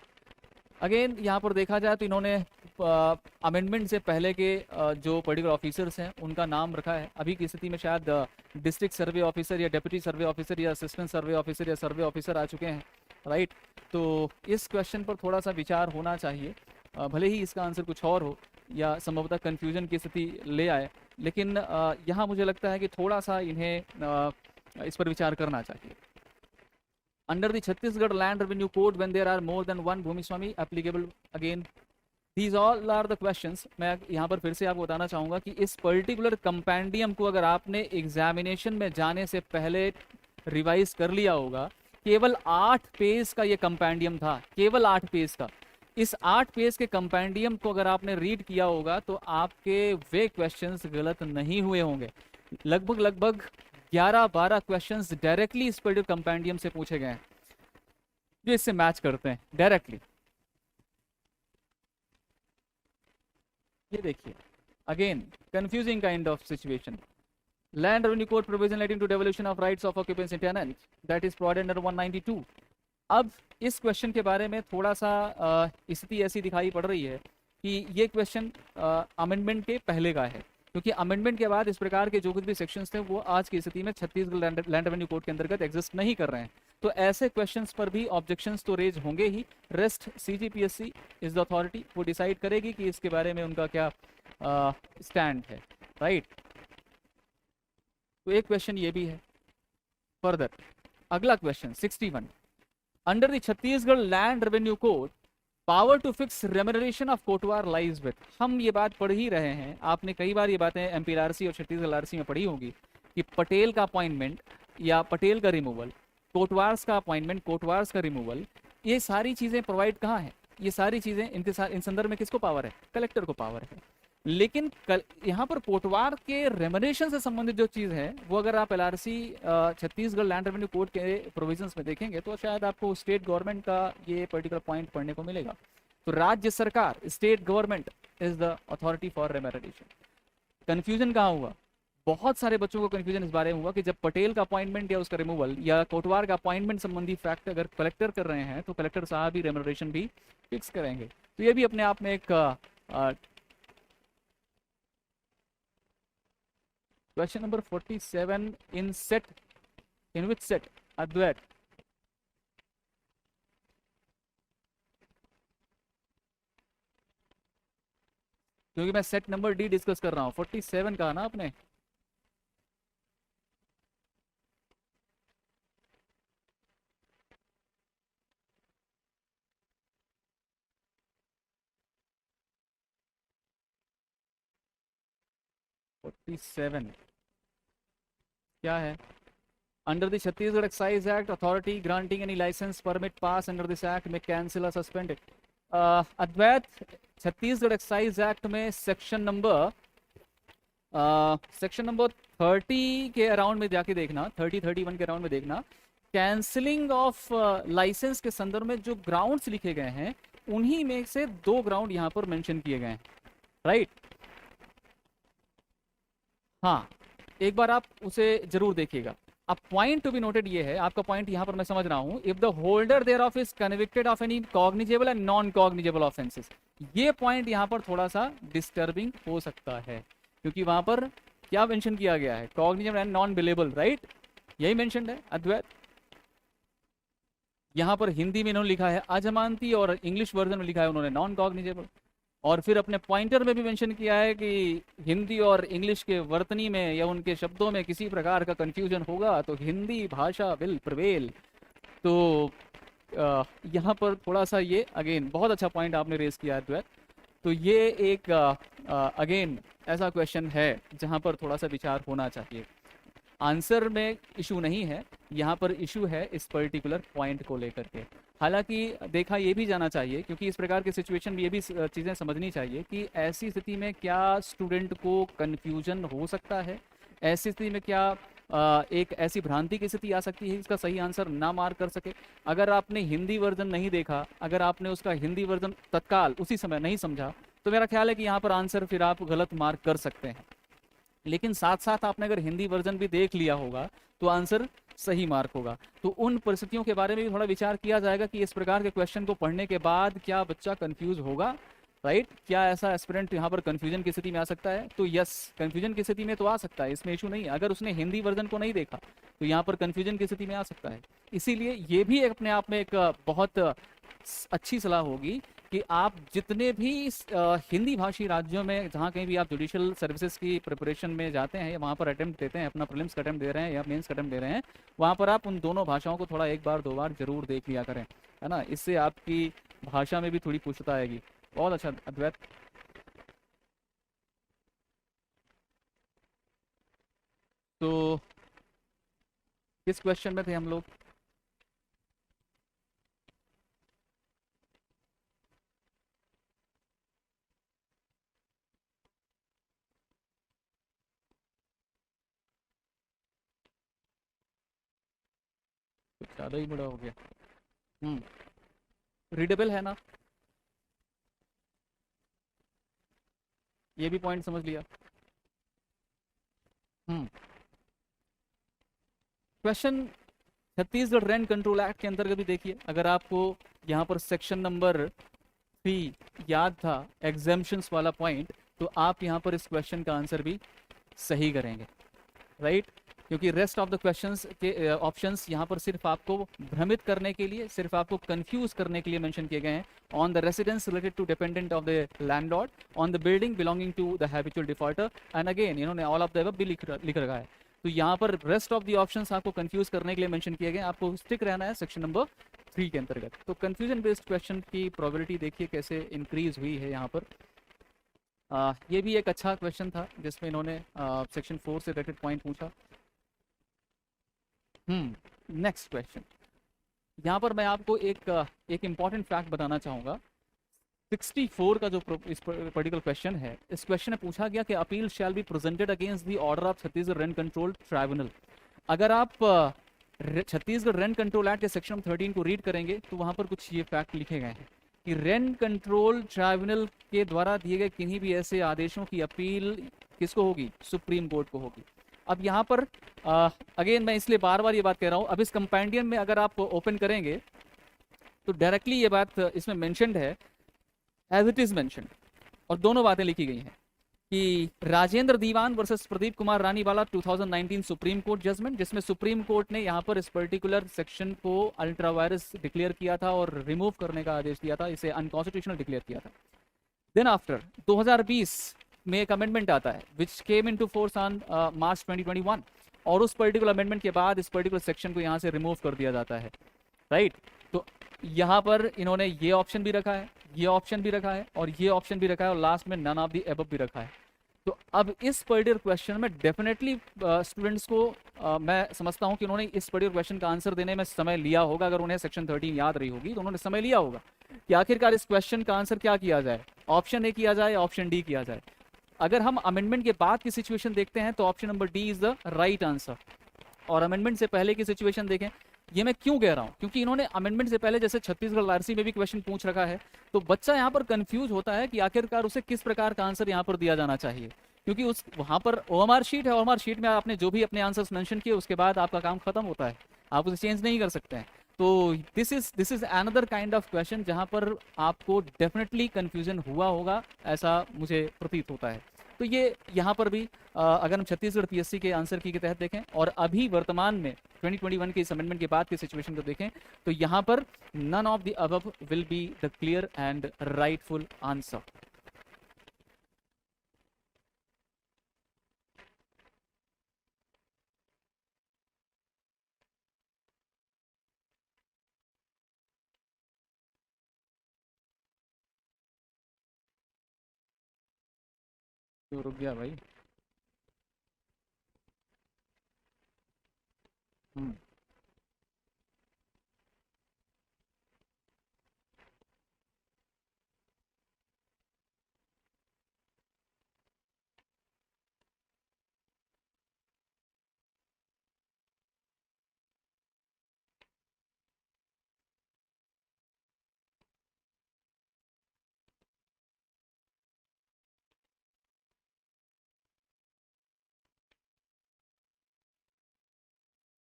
अगेन यहाँ पर देखा जाए तो इन्होंने अमेंडमेंट से पहले के जो पर्टिकुलर ऑफिसर्स हैं उनका नाम रखा है। अभी की स्थिति में शायद डिस्ट्रिक्ट सर्वे ऑफिसर या डेप्यूटी सर्वे ऑफिसर या असिस्टेंट सर्वे ऑफिसर या सर्वे ऑफिसर आ चुके हैं, राइट। तो इस क्वेश्चन पर थोड़ा सा विचार होना चाहिए, भले ही इसका आंसर कुछ और हो या संभवतः कन्फ्यूजन की स्थिति ले आए, लेकिन यहाँ मुझे लगता है कि थोड़ा सा इन्हें इस पर विचार करना चाहिए। Under the Chhattisgarh Land Revenue Code, when there are more than one Bhumi Swami applicable, again these all are the questions। मैं यहाँ पर फिर से आपको बताना चाहूँगा कि इस पर्टिकुलर कंपेंडियम को अगर आपने एग्जामिनेशन में जाने से पहले रिवाइज कर लिया होगा केवल 8 पेज का ये कंपेंडियम था, केवल 8 पेज का। इस 8 पेज के कंपेंडियम को अगर आपने रीड किया होगा तो आपके वे क्वेश्चंस गलत नहीं हुए होंगे। लगभग लगभग 11-12 क्वेश्चंस डायरेक्टली इस पर्टिकुलर कंपेंडियम से पूछे गए हैं जो इससे मैच करते हैं डायरेक्टली। ये देखिए again confusing kind of situation. Land revenue code provision relating to devolution of rights of occupancy tenant that is provided under 192। अब इस क्वेश्चन के बारे में थोड़ा सा स्थिति ऐसी दिखाई पड़ रही है कि ये क्वेश्चन अमेंडमेंट के पहले का है, क्योंकि अमेंडमेंट के बाद इस प्रकार के जो कुछ भी सेक्शंस थे वो आज की स्थिति में छत्तीसगढ़ लैंड रेवेन्यू कोड के अंतर्गत एग्जिस्ट नहीं कर रहे हैं। तो ऐसे क्वेश्चंस पर भी ऑब्जेक्शंस तो रेज होंगे ही। Rest CGPSC is the authority, वो डिसाइड करेगी कि इसके बारे में उनका क्या स्टैंड है, राइट। तो एक क्वेश्चन ये भी है। फर्दर अगला question 61, under the Chhattisgarh land revenue code power to fix remuneration of kotwar lies with. हम ये बात पढ़ ही रहे हैं, आपने कई बार ये बातें एमपीआरसी और छत्तीसगढ़ आरसी में पढ़ी होगी कि पटेल का अपॉइंटमेंट या पटेल का रिमूवल, कोटवार्स का अपॉइंटमेंट, कोटवार्स का रिमूवल, ये सारी चीजें प्रोवाइड कहाँ है? ये सारी चीजें इन संदर्भ में किसको पावर है? कलेक्टर को पावर है। लेकिन यहाँ पर कोटवार के रेम्यूनरेशन से संबंधित जो चीज है वो अगर आप LRC Chhattisgarh land revenue code के प्रोविजंस में देखेंगे तो शायद आपको स्टेट गवर्नमेंट का ये पर्टिकुलर पॉइंट पढ़ने को मिलेगा। तो राज्य सरकार, state government is the authority for remuneration. Confusion कहाँ हुआ? बहुत सारे बच्चों को कंफ्यूजन इस बारे में हुआ कि जब पटेल का अपॉइंटमेंट या उसका रिमूवल या कोटवार का अपॉइंटमेंट संबंधी फैक्ट अगर कलेक्टर कर रहे हैं तो कलेक्टर साहब ही रेम्यूनरेशन भी फिक्स करेंगे। तो ये भी अपने आप में एक question number 47 in set, in which set Advait? क्योंकि मैं सेट नंबर डी डिस्कस कर रहा हूँ। 47 कहा ना आपने? क्या है? Under the Chhattisgarh Excise Act, authority granting any license permit pass under this act may cancel or suspend it. Advait, Chhattisgarh excise act में सेक्शन नंबर 30 के अराउंड में जाके देखना, 30-31 के अराउंड में देखना, कैंसिलिंग ऑफ लाइसेंस के संदर्भ में जो ग्राउंड्स लिखे गए हैं उन्हीं में से 2 ग्राउंड यहाँ पर मेंशन किए गए हैं, राइट? हाँ, एक बार आप उसे जरूर देखिएगा। अब पॉइंट टू बी नोटेड ये है, आपका पॉइंट यहां पर मैं समझ रहा हूं, if the holder thereof is convicted of any cognizable and non cognizable offences. ये पॉइंट यहां पर थोड़ा सा डिस्टर्बिंग हो सकता है, क्योंकि वहां पर क्या मेंशन किया गया है? Cognizable and non billable, right? यही मेंशनड है अद्वैत। यहां पर हिंदी में इन्होंने लिखा है अजमानती और इंग्लिश वर्जन में लिखा है उन्होंने नॉन कॉग्निजेबल। और फिर अपने पॉइंटर में भी मेंशन किया है कि हिंदी और इंग्लिश के वर्तनी में या उनके शब्दों में किसी प्रकार का कंफ्यूजन होगा तो हिंदी भाषा विल प्रिवेल। तो यहाँ पर थोड़ा सा ये अगेन बहुत अच्छा पॉइंट आपने रेज किया है द्वैत। तो ये एक अगेन ऐसा क्वेश्चन है जहाँ पर थोड़ा सा विचार होना चाहिए। आंसर में इशू नहीं है, यहाँ पर इशू है इस पर्टिकुलर पॉइंट को लेकर के। हालांकि देखा ये भी जाना चाहिए, क्योंकि इस प्रकार की सिचुएशन में ये भी चीज़ें समझनी चाहिए कि ऐसी स्थिति में क्या स्टूडेंट को कन्फ्यूजन हो सकता है, ऐसी स्थिति में क्या एक ऐसी भ्रांति की स्थिति आ सकती है इसका सही आंसर ना मार्क कर सके। अगर आपने हिंदी वर्जन नहीं देखा, अगर आपने उसका हिंदी वर्जन तत्काल उसी समय नहीं समझा, तो मेरा ख्याल है कि यहाँ पर आंसर फिर आप गलत मार्क कर सकते हैं। लेकिन साथ साथ आपने अगर हिंदी वर्जन भी देख लिया होगा तो आंसर सही मार्क होगा। तो उन परिस्थितियों के बारे में भी थोड़ा विचार किया जाएगा कि इस प्रकार के क्वेश्चन को पढ़ने के बाद क्या बच्चा कंफ्यूज होगा, राइट? क्या ऐसा एस्पिरेंट यहाँ पर कंफ्यूजन की स्थिति में आ सकता है? तो यस, कंफ्यूजन की स्थिति में तो आ सकता है, इसमें इशू नहीं है। अगर उसने हिंदी वर्जन को नहीं देखा तो यहाँ पर कंफ्यूजन की स्थिति में आ सकता है। इसीलिए ये भी अपने आप में एक बहुत अच्छी सलाह होगी कि आप जितने भी हिंदी भाषी राज्यों में जहाँ कहीं भी आप जुडिशियल सर्विसेज की प्रिपरेशन में जाते हैं या वहाँ पर अटेम्प्ट देते हैं, अपना प्रीलिम्स का अटेम्प्ट दे रहे हैं या मेंस का अटेम्प्ट दे रहे हैं, वहाँ पर आप उन दोनों भाषाओं को थोड़ा 1-2 बार जरूर देख लिया करें, है ना? इससे आपकी भाषा में भी थोड़ी पुष्टता आएगी। बहुत अच्छा अद्वैत। तो किस क्वेश्चन में थे हम लोग? ज़्यादा ही बड़ा हो गया। रीडेबल है ना, ये भी पॉइंट समझ लिया। Question Chhattisgarh rent control act के अंतर्गत भी देखिए, अगर आपको यहाँ पर सेक्शन नंबर 3 याद था, एग्जाम्पशंस वाला पॉइंट, तो आप यहाँ पर इस क्वेश्चन का आंसर भी सही करेंगे, राइट? क्योंकि रेस्ट ऑफ द क्वेश्चंस के ऑप्शंस यहाँ पर सिर्फ आपको भ्रमित करने के लिए, सिर्फ आपको कंफ्यूज करने के लिए मेंशन किए गए हैं। On the residence related to dependent of the landlord, on the building belonging to the habitual defaulter, and again इन्होंने ऑल ऑफ द अबव भी लिख रखा है। तो यहाँ पर रेस्ट ऑफ द ऑप्शंस आपको कंफ्यूज करने के लिए मेंशन किए गए, आपको स्टिक रहना है सेक्शन नंबर 3 के अंतर्गत। तो कंफ्यूजन बेस्ड क्वेश्चन की प्रोबेबिलिटी देखिए कैसे इंक्रीज हुई है यहाँ पर। ये भी एक अच्छा क्वेश्चन था जिसमें इन्होंने सेक्शन 4 से रिलेटेड पॉइंट पूछा। नेक्स्ट क्वेश्चन, यहाँ पर मैं आपको एक इम्पॉर्टेंट फैक्ट बताना चाहूँगा। 64 का जो इस पर्टिकुलर क्वेश्चन है, इस क्वेश्चन में पूछा गया कि appeal shall be presented against the order of Chhattisgarh rent control tribunal. अगर आप छत्तीसगढ़ रेंट कंट्रोल एक्ट के सेक्शन 13 को रीड करेंगे तो वहाँ पर कुछ ये फैक्ट लिखे गए हैं कि रेंट कंट्रोल ट्राइब्यूनल के द्वारा दिए गए किन्हीं भी ऐसे आदेशों की अपील किसको होगी? सुप्रीम कोर्ट को होगी। अब यहाँ पर अगेन मैं इसलिए बार बार ये बात कह रहा हूँ, अब इस कंपेंडियम में अगर आप ओपन करेंगे तो डायरेक्टली ये बात इसमें मेंशन्ड है, एज इट इज मेंशन्ड, और दोनों बातें लिखी गई हैं कि Rajendra Diwan versus Pradeep Kumar Raniwala 2019 supreme court judgement, जिसमें सुप्रीम कोर्ट ने यहाँ पर इस पर्टिकुलर सेक्शन को अल्ट्रा वायरस डिक्लेयर किया था और रिमूव करने का आदेश दिया था, इसे अनकॉन्स्टिट्यूशनल डिक्लेयर किया था। देन आफ्टर 2020 में एक अमेंडमेंट आता है which came into force on March 2021, और उस पर्टिकुलर अमेंडमेंट के बाद इस पर्टिकुलर सेक्शन को यहाँ से रिमूव कर दिया जाता है, राइट? तो यहाँ पर इन्होंने ये ऑप्शन भी रखा है, ये ऑप्शन भी रखा है, और ये ऑप्शन भी रखा है, और लास्ट में नन ऑफ द अबव भी रखा है। तो अब इस पर्टिकुलर क्वेश्चन में डेफिनेटली स्टूडेंट्स को मैं समझता हूँ कि उन्होंने इस पर्टिकुलर क्वेश्चन का आंसर देने में समय लिया होगा। अगर उन्हें सेक्शन 13 याद रही होगी तो उन्होंने समय लिया होगा कि आखिरकार इस क्वेश्चन का आंसर क्या किया जाए, ऑप्शन ए किया जाए, ऑप्शन डी किया जाए। अगर हम अमेंडमेंट के बाद की सिचुएशन देखते हैं तो option number D is the right answer, और अमेंडमेंट से पहले की सिचुएशन देखें। ये मैं क्यों कह रहा हूँ? क्योंकि इन्होंने अमेंडमेंट से पहले जैसे छत्तीसगढ़ आरसी में भी क्वेश्चन पूछ रखा है, तो बच्चा यहाँ पर कंफ्यूज होता है कि आखिरकार उसे किस प्रकार का आंसर यहाँ पर दिया जाना चाहिए, क्योंकि उस वहाँ पर ओएमआर शीट है, ओएमआर शीट में आपने जो भी अपने आंसर्स मेंशन किए उसके बाद आपका काम खत्म होता है, आप उसे चेंज नहीं कर सकते हैं। तो this is another kind of question जहाँ पर आपको डेफिनेटली कंफ्यूजन हुआ होगा, ऐसा मुझे प्रतीत होता है। तो ये यहाँ पर भी अगर हम छत्तीसगढ़ पीएससी के आंसर की के तहत देखें और अभी वर्तमान में 2021 के इस अमेंडमेंट के बाद की सिचुएशन को देखें तो यहाँ पर none of the above will be the clear and rightful answer. तो रुक गया भाई। हम्म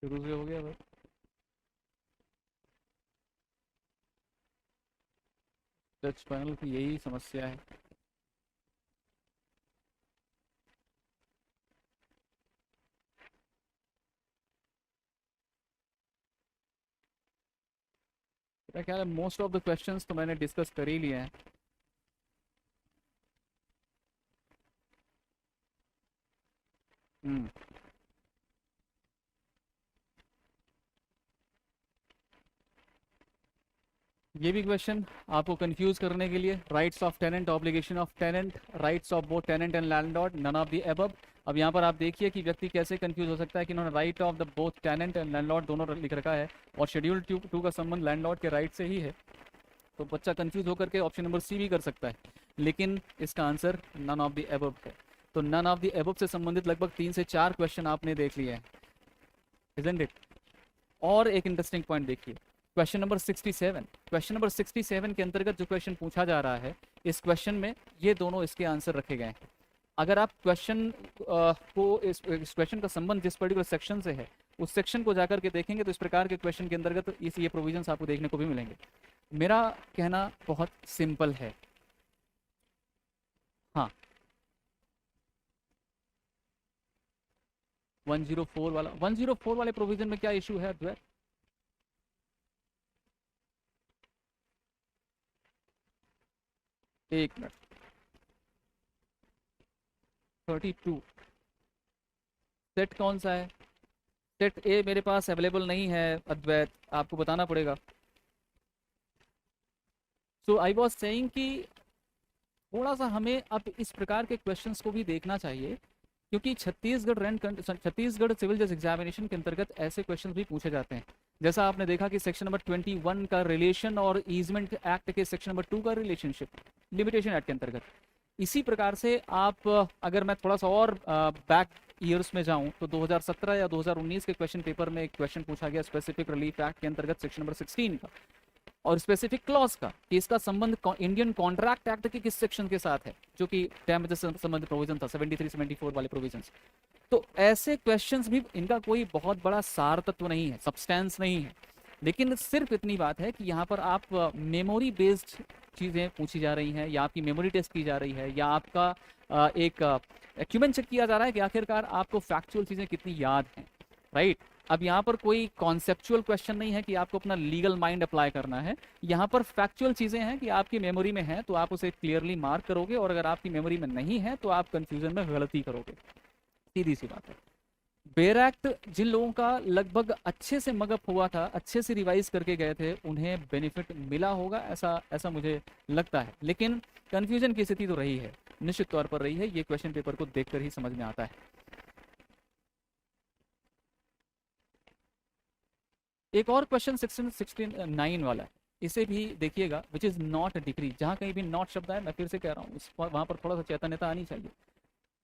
शुरू से हो गया भाई। टच पैनल की यही समस्या है। मेरा ख्याल है मोस्ट ऑफ द क्वेश्चंस तो मैंने डिस्कस कर ही लिए हैं। हम्म ये भी क्वेश्चन आपको कंफ्यूज करने के लिए, rights of tenant, obligation of tenant, rights of both tenant and landlord, none of the above. अब यहाँ पर आप देखिए कि व्यक्ति कैसे कंफ्यूज हो सकता है कि इन्होंने right of the both tenant and landlord दोनों लिख रखा है और शेड्यूल 2 का संबंध लैंडलॉर्ड के राइट से ही है, तो बच्चा कंफ्यूज होकर के ऑप्शन नंबर सी भी कर सकता है, लेकिन इसका answer none of the above है। तो नन ऑफ द अबव से संबंधित लगभग 3 से 4 क्वेश्चन आपने देख लिए हैं, इजंट इट? और एक इंटरेस्टिंग पॉइंट देखिए, क्वेश्चन नंबर 67, क्वेश्चन नंबर 67 के अंतर्गत जो क्वेश्चन पूछा जा रहा है, इस क्वेश्चन में ये दोनों इसके आंसर रखे गए हैं। अगर आप क्वेश्चन को इस क्वेश्चन का संबंध जिस पर्टिकुलर सेक्शन से है उस सेक्शन को जाकर के देखेंगे तो इस प्रकार के क्वेश्चन के अंतर्गत ये प्रोविजंस आपको देखने को भी मिलेंगे। मेरा कहना बहुत सिंपल है। हाँ, 104 वाले प्रोविजन में क्या इशू है अद्वैत? एक मिनट, 32 सेट कौन सा है? सेट ए मेरे पास अवेलेबल नहीं है अद्वैत, आपको बताना पड़ेगा। सो आई वॉज सेइंग कि थोड़ा सा हमें अब इस प्रकार के क्वेश्चंस को भी देखना चाहिए, क्योंकि छत्तीसगढ़ सिविल जज एग्जामिनेशन के अंतर्गत ऐसे क्वेश्चंस भी पूछे जाते हैं। जैसा आपने देखा कि सेक्शन नंबर 21 का रिलेशन और ईजमेंट एक्ट के सेक्शन नंबर 2 का रिलेशनशिप लिमिटेशन एक्ट के अंतर्गत। इसी प्रकार से आप अगर मैं थोड़ा सा और बैक ईयर्स में जाऊं तो 2017 या 2019 के क्वेश्चन पेपर में एक क्वेश्चन पूछा गया स्पेसिफिक रिलीफ एक्ट के अंतर्गत सेक्शन नंबर 16 का और स्पेसिफिक क्लॉज का कि इसका संबंध इंडियन कॉन्ट्रैक्ट एक्ट के किस सेक्शन के साथ है, जो कि डैमेजेस से संबंधित प्रोविजन था 73-74 वाले प्रोविजंस। तो ऐसे क्वेश्चंस भी, इनका कोई बहुत बड़ा सार तत्व नहीं है, सब्सटेंस नहीं है, लेकिन सिर्फ इतनी बात है कि यहाँ पर आप मेमोरी बेस्ड चीज़ें पूछी जा रही हैं या आपकी मेमोरी टेस्ट की जा रही है या आपका एक एक्यूमेंट चेक किया जा रहा है कि आखिरकार आपको फैक्चुअल चीज़ें कितनी याद हैं, राइट। अब यहाँ पर कोई कॉन्सेप्चुअल क्वेश्चन नहीं है कि आपको अपना लीगल माइंड अप्लाई करना है, यहाँ पर फैक्चुअल चीज़ें हैं कि आपकी मेमोरी में है तो आप उसे क्लियरली मार्क करोगे और अगर आपकी मेमोरी में नहीं है तो आप कंफ्यूजन में गलती करोगे, सीधी सी बात है। बेयर एक्ट जिन लोगों का लगभग अच्छे से मगअप हुआ था, अच्छे से रिवाइज करके गए थे, उन्हें बेनिफिट मिला होगा, ऐसा मुझे लगता है। लेकिन कंफ्यूजन की स्थिति तो रही है, निश्चित तौर पर रही है, ये क्वेश्चन पेपर को देखकर ही समझ में आता है। एक और क्वेश्चन 69 वाला है, इसे भी देखिएगा, which is not a degree. जहां कहीं भी नॉट शब्द है, मैं फिर से कह रहा हूँ, वहां पर थोड़ा सा चैतन्यता आनी चाहिए।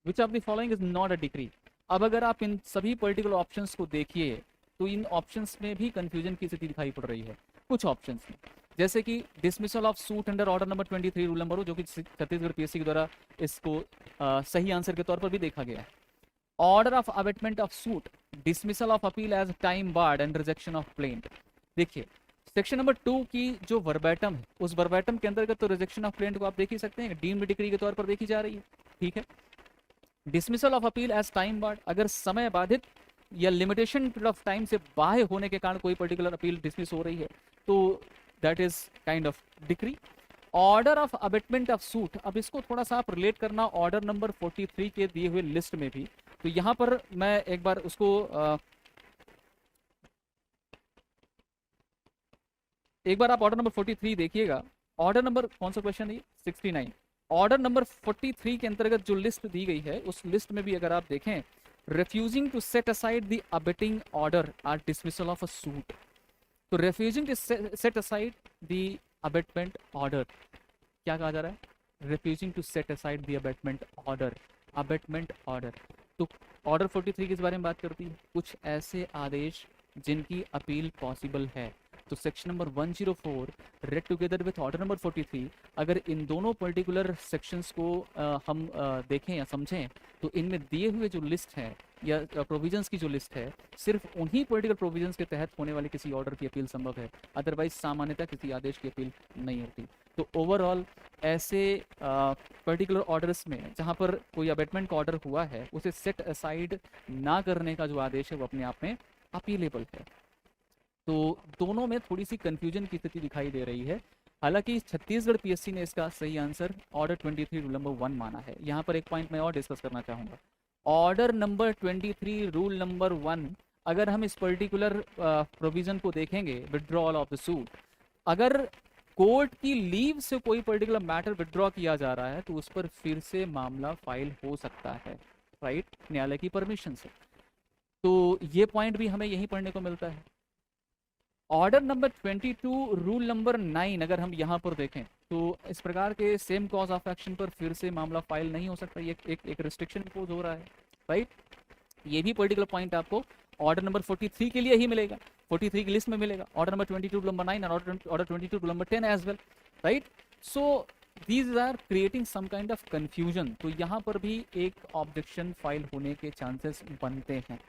Which of the following is not a degree. अब अगर आप इन सभी पर्टिकुलर ऑप्शंस को देखिए तो इन ऑप्शंस में भी कंफ्यूजन की स्थिति दिखाई पड़ रही है। कुछ ऑप्शंस में जैसे कि dismissal of suit under order number 23 rule number, जो कि छत्तीसगढ़ पीएससी के द्वारा इसको सही आंसर के तौर पर भी देखा गया है। Order of abatement of suit, dismissal of appeal as time barred and rejection of plaint. देखिए सेक्शन नंबर 2 की जो वर्बैटम है, उस वर्बैटम के अंतर्गत तो रिजेक्शन ऑफ प्लेंट को आप देख ही सकते हैं, डीम्ड डिग्री के तौर पर देखी जा रही है, ठीक है। Dismissal of appeal as time barred, अगर समय बाधित या लिमिटेशन पीरियड ऑफ टाइम से बाहर होने के कारण कोई पर्टिकुलर अपील डिसमिस हो रही है तो that is kind of decree. Order of abatement of suit, अब इसको थोड़ा सा आप रिलेट करना ऑर्डर नंबर 43 के दिए हुए लिस्ट में भी, तो यहाँ पर मैं एक बार उसको एक बार आप ऑर्डर नंबर 43 देखिएगा। ऑर्डर नंबर कौन सा क्वेश्चन है? 69। ऑर्डर नंबर 43 के अंतर्गत जो लिस्ट दी गई है उस लिस्ट में भी अगर आप देखें, refusing to set aside the abetting order or dismissal of a suit, तो refusing to set aside the abatement order, क्या कहा जा रहा है? refusing to set aside the abatement order, abatement order। तो ऑर्डर 43 किस बारे में बात करती है? कुछ ऐसे आदेश जिनकी अपील पॉसिबल है। तो section number 104 red together with order number 43, अगर इन दोनों पर्टिकुलर सेक्शंस को हम देखें या समझें तो इनमें दिए हुए जो लिस्ट है या प्रोविजंस की जो लिस्ट है, सिर्फ उन्हीं पर्टिकुलर प्रोविजंस के तहत होने वाले किसी ऑर्डर की अपील संभव है, अदरवाइज सामान्यतः किसी आदेश की अपील नहीं होती। तो ओवरऑल ऐसे पर्टिकुलर ऑर्डर्स में जहाँ पर कोई अबेटमेंट का ऑर्डर हुआ है, उसे सेट असाइड ना करने का जो आदेश है वो अपने आप में अपीलेबल है। तो दोनों में थोड़ी सी कंफ्यूजन की स्थिति दिखाई दे रही है। हालांकि छत्तीसगढ़ पीएससी ने इसका सही आंसर ऑर्डर 23 रूल नंबर 1 माना है। यहाँ पर एक पॉइंट मैं और डिस्कस करना चाहूँगा। ऑर्डर नंबर 23 रूल नंबर 1, अगर हम इस पर्टिकुलर प्रोविजन को देखेंगे, विड्रॉल ऑफ द सूट, अगर कोर्ट की लीव से कोई पर्टिकुलर मैटर विड्रॉ किया जा रहा है तो उस पर फिर से मामला फाइल हो सकता है, राइट, न्यायालय की परमिशन से। तो ये पॉइंट भी हमें यहीं पढ़ने को मिलता है। ऑर्डर नंबर 22 रूल नंबर 9, अगर हम यहाँ पर देखें तो इस प्रकार के सेम कॉज ऑफ एक्शन पर फिर से मामला फाइल नहीं हो सकता, ये एक रिस्ट्रिक्शन इम्पोज हो रहा है, राइट। ये भी पर्टिकुलर पॉइंट आपको ऑर्डर नंबर 43 के लिए ही मिलेगा, 43 की लिस्ट में मिलेगा, ऑर्डर नंबर 22 टू नंबर 9 और order 22 to number 10 as well, right? So these are creating some kind of confusion, तो यहाँ पर भी एक ऑब्जेक्शन फाइल होने के चांसेस बनते हैं।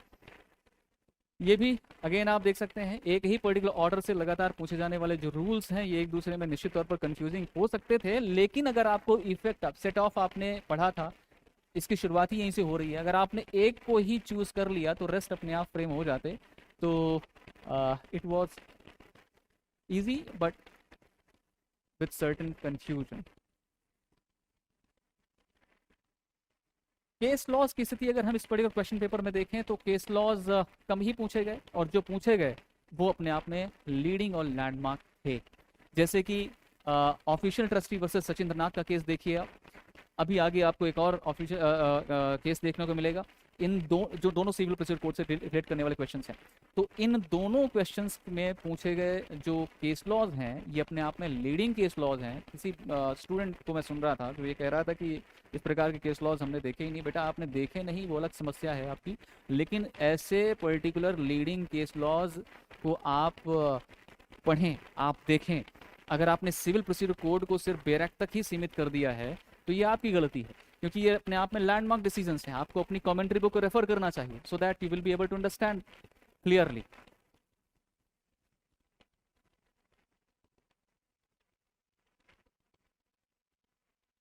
ये भी अगेन आप देख सकते हैं, एक ही पर्टिकुलर ऑर्डर से लगातार पूछे जाने वाले जो रूल्स हैं ये एक दूसरे में निश्चित तौर पर कंफ्यूजिंग हो सकते थे, लेकिन अगर आपको इफेक्ट सेट ऑफ आपने पढ़ा था, इसकी शुरुआत ही यहीं से हो रही है, अगर आपने एक को ही चूज कर लिया तो रेस्ट अपने आप फ्रेम हो जाते, तो it was easy but with certain confusion. Case laws की स्थिति अगर हम इस पर्टिकुलर क्वेश्चन पेपर में देखें तो केस लॉज कम ही पूछे गए, और जो पूछे गए वो अपने आप में लीडिंग और लैंडमार्क थे, जैसे कि ऑफिशियल ट्रस्टी वर्सेस सचिंद्रनाथ का केस देखिए आप, अभी आगे आपको एक और ऑफिशियल केस देखने को मिलेगा। इन जो दोनों सिविल प्रोसीजर कोड से रिलेट करने वाले क्वेश्चंस हैं, तो इन दोनों क्वेश्चंस में पूछे गए जो केस लॉज हैं ये अपने आप में लीडिंग केस लॉज हैं। किसी स्टूडेंट को मैं सुन रहा था जो ये कह रहा था कि इस प्रकार के केस लॉज हमने देखे ही नहीं। बेटा आपने देखे नहीं वो अलग समस्या है आपकी, लेकिन ऐसे पर्टिकुलर लीडिंग केस लॉज को आप पढ़ें, आप देखें। अगर आपने सिविल प्रोसीजर कोड को सिर्फ बेरक तक ही सीमित कर दिया है तो ये आपकी गलती है, क्योंकि ये अपने आप में लैंडमार्क डिसीजंस हैं। आपको अपनी कमेंट्री बुक को रेफर करना चाहिए so that you will be able to understand clearly.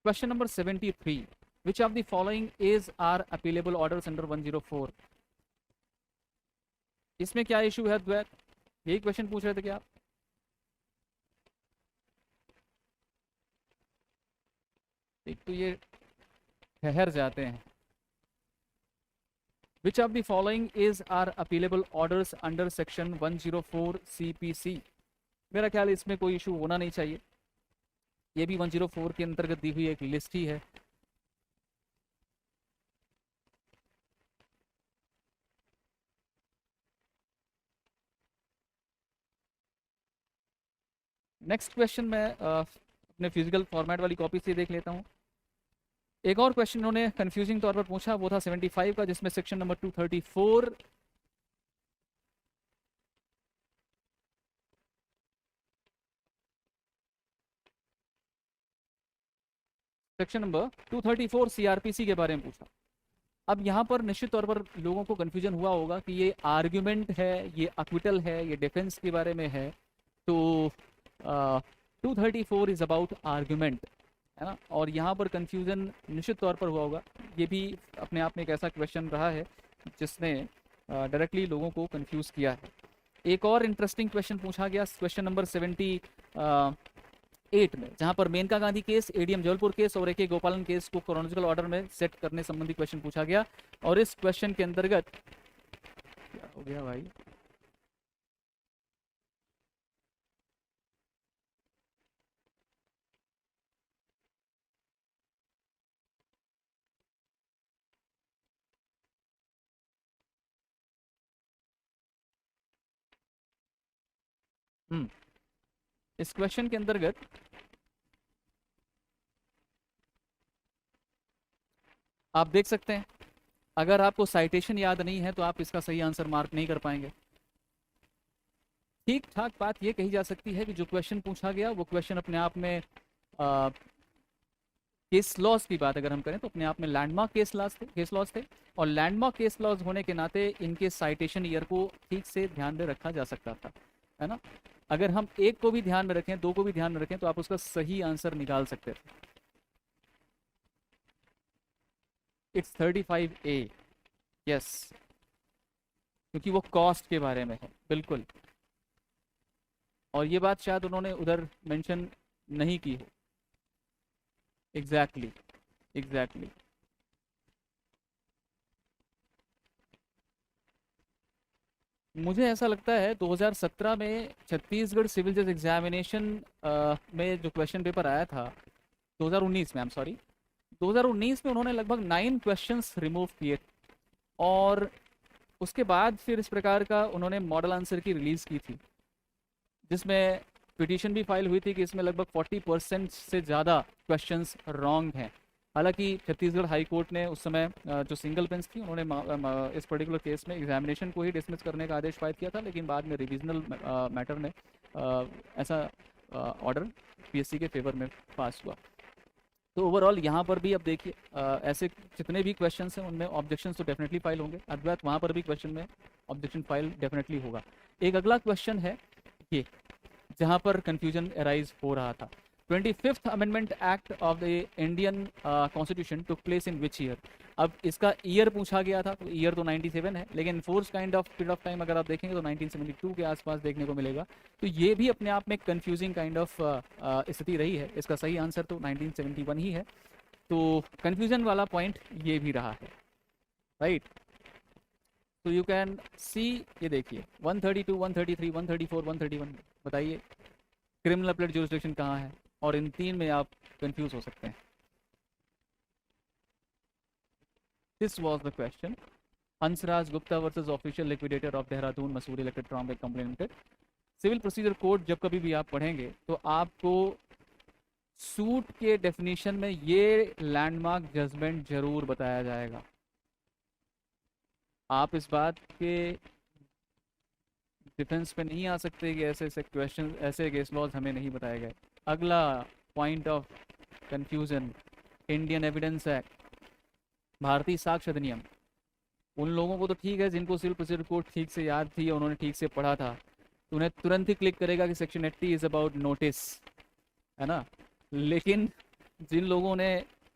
Question number 73, which of the following is are appealable orders under 104? इसमें क्या इशू है द्वैत, यही क्वेश्चन पूछ रहे थे क्या आप? एक तो ये ठहर जाते हैं। Which of the following is are appealable orders under section 104 CPC? मेरा ख्याल इसमें कोई इशू होना नहीं चाहिए, ये भी 104 के अंतर्गत दी हुई एक लिस्ट ही है। नेक्स्ट क्वेश्चन मैं अपने फिजिकल फॉर्मेट वाली कॉपी से देख लेता हूँ। एक और क्वेश्चन उन्होंने कंफ्यूजिंग तौर पर पूछा, वो था 75 का, जिसमें section number 234 section number 234 CrPC के बारे में पूछा। अब यहाँ पर निश्चित तौर पर लोगों को कंफ्यूजन हुआ होगा कि ये आर्ग्यूमेंट है, ये अक्विटल है, ये डिफेंस के बारे में है। तो 234 इज अबाउट आर्ग्यूमेंट, है ना, और यहाँ पर कंफ्यूजन निश्चित तौर पर हुआ होगा। ये भी अपने आप में एक ऐसा क्वेश्चन रहा है जिसने डायरेक्टली लोगों को कंफ्यूज किया है। एक और इंटरेस्टिंग क्वेश्चन पूछा गया क्वेश्चन नंबर 78 में, जहाँ पर Menaka Gandhi case, ADM Jabalpur case और AK गोपालन केस को क्रोनोलॉजिकल ऑर्डर में सेट करने संबंधी क्वेश्चन पूछा गया। और इस क्वेश्चन के अंतर्गत क्या हो गया भाई, इस क्वेश्चन के अंतर्गत आप देख सकते हैं, अगर आपको साइटेशन याद नहीं है तो आप इसका सही आंसर मार्क नहीं कर पाएंगे। ठीक ठाक बात यह कही जा सकती है कि जो क्वेश्चन पूछा गया वो क्वेश्चन अपने आप में केस लॉज की बात अगर हम करें तो अपने आप में लैंडमार्क केस लॉज थे, और लैंडमार्क केस लॉज होने के नाते इनके साइटेशन ईयर को ठीक से ध्यान में रखा जा सकता था, है ना। अगर हम एक को भी ध्यान में रखें, दो को भी ध्यान में रखें, तो आप उसका सही आंसर निकाल सकते थे। इट्स 35A, यस, क्योंकि वो कॉस्ट के बारे में है, बिल्कुल। और ये बात शायद उन्होंने उधर मेंशन नहीं की हो। Exactly exactly. मुझे ऐसा लगता है 2017 में छत्तीसगढ़ सिविल जज एग्जामिनेशन में जो क्वेश्चन पेपर आया था, 2019 में, आई एम सॉरी, 2019 में उन्होंने लगभग 9 क्वेश्चंस रिमूव किए, और उसके बाद फिर इस प्रकार का उन्होंने मॉडल आंसर की रिलीज की थी, जिसमें पिटीशन भी फाइल हुई थी कि इसमें लगभग 40% से ज़्यादा क्वेश्चंस रॉन्ग हैं। हालांकि छत्तीसगढ़ हाई कोर्ट ने उस समय जो सिंगल बेंच थी उन्होंने इस पर्टिकुलर केस में एग्जामिनेशन को ही डिसमिस करने का आदेश पारित किया था, लेकिन बाद में रिविजनल मैटर ने ऐसा ऑर्डर पीएससी के फेवर में पास हुआ। तो ओवरऑल यहाँ पर भी अब देखिए ऐसे जितने भी क्वेश्चंस हैं उनमें ऑब्जेक्शन तो डेफिनेटली फाइल होंगे, अद्वैत वहाँ पर भी क्वेश्चन में ऑब्जेक्शन फाइल डेफिनेटली होगा। एक अगला क्वेश्चन है ये जहाँ पर कंफ्यूजन अराइज हो रहा था, 25th amendment act of the Indian constitution took place in which year. अब इसका ईयर पूछा गया था, तो ईयर तो 97 है, लेकिन force kind of period of time अगर आप देखेंगे तो 1972 के आसपास देखने को मिलेगा। तो ये भी अपने आप में कंफ्यूजिंग काइंड ऑफ स्थिति रही है। इसका सही आंसर तो 1971 ही है, तो कंफ्यूजन वाला पॉइंट ये भी रहा है, राइट। तो यू कैन सी, ये देखिए 132, 133, 134, 131, बताइए क्रिमिनल अपीलेट जुरिसडिक्शन कहाँ है, और इन तीन में आप कंफ्यूज हो सकते हैं। This was the question. Hansraj Gupta versus official liquidator of Dehradun Mussoorie electric transmit company limited. Civil procedure code जब कभी भी आप पढ़ेंगे तो आपको सूट के डेफिनेशन में ये लैंडमार्क जजमेंट जरूर बताया जाएगा। आप इस बात के डिफेंस पे नहीं आ सकते कि ऐसे ऐसे क्वेश्चन, ऐसे केस लॉज हमें नहीं बताए गए। अगला point of confusion, Indian evidence act, भारतीय साक्ष्य अधिनियम। उन लोगों को तो ठीक है जिनको सिविल प्रोसीजर कोड ठीक से याद थी, उन्होंने ठीक से पढ़ा था, तो उन्हें तुरंत ही क्लिक करेगा कि सेक्शन 80 इज अबाउट नोटिस, है ना। लेकिन जिन लोगों ने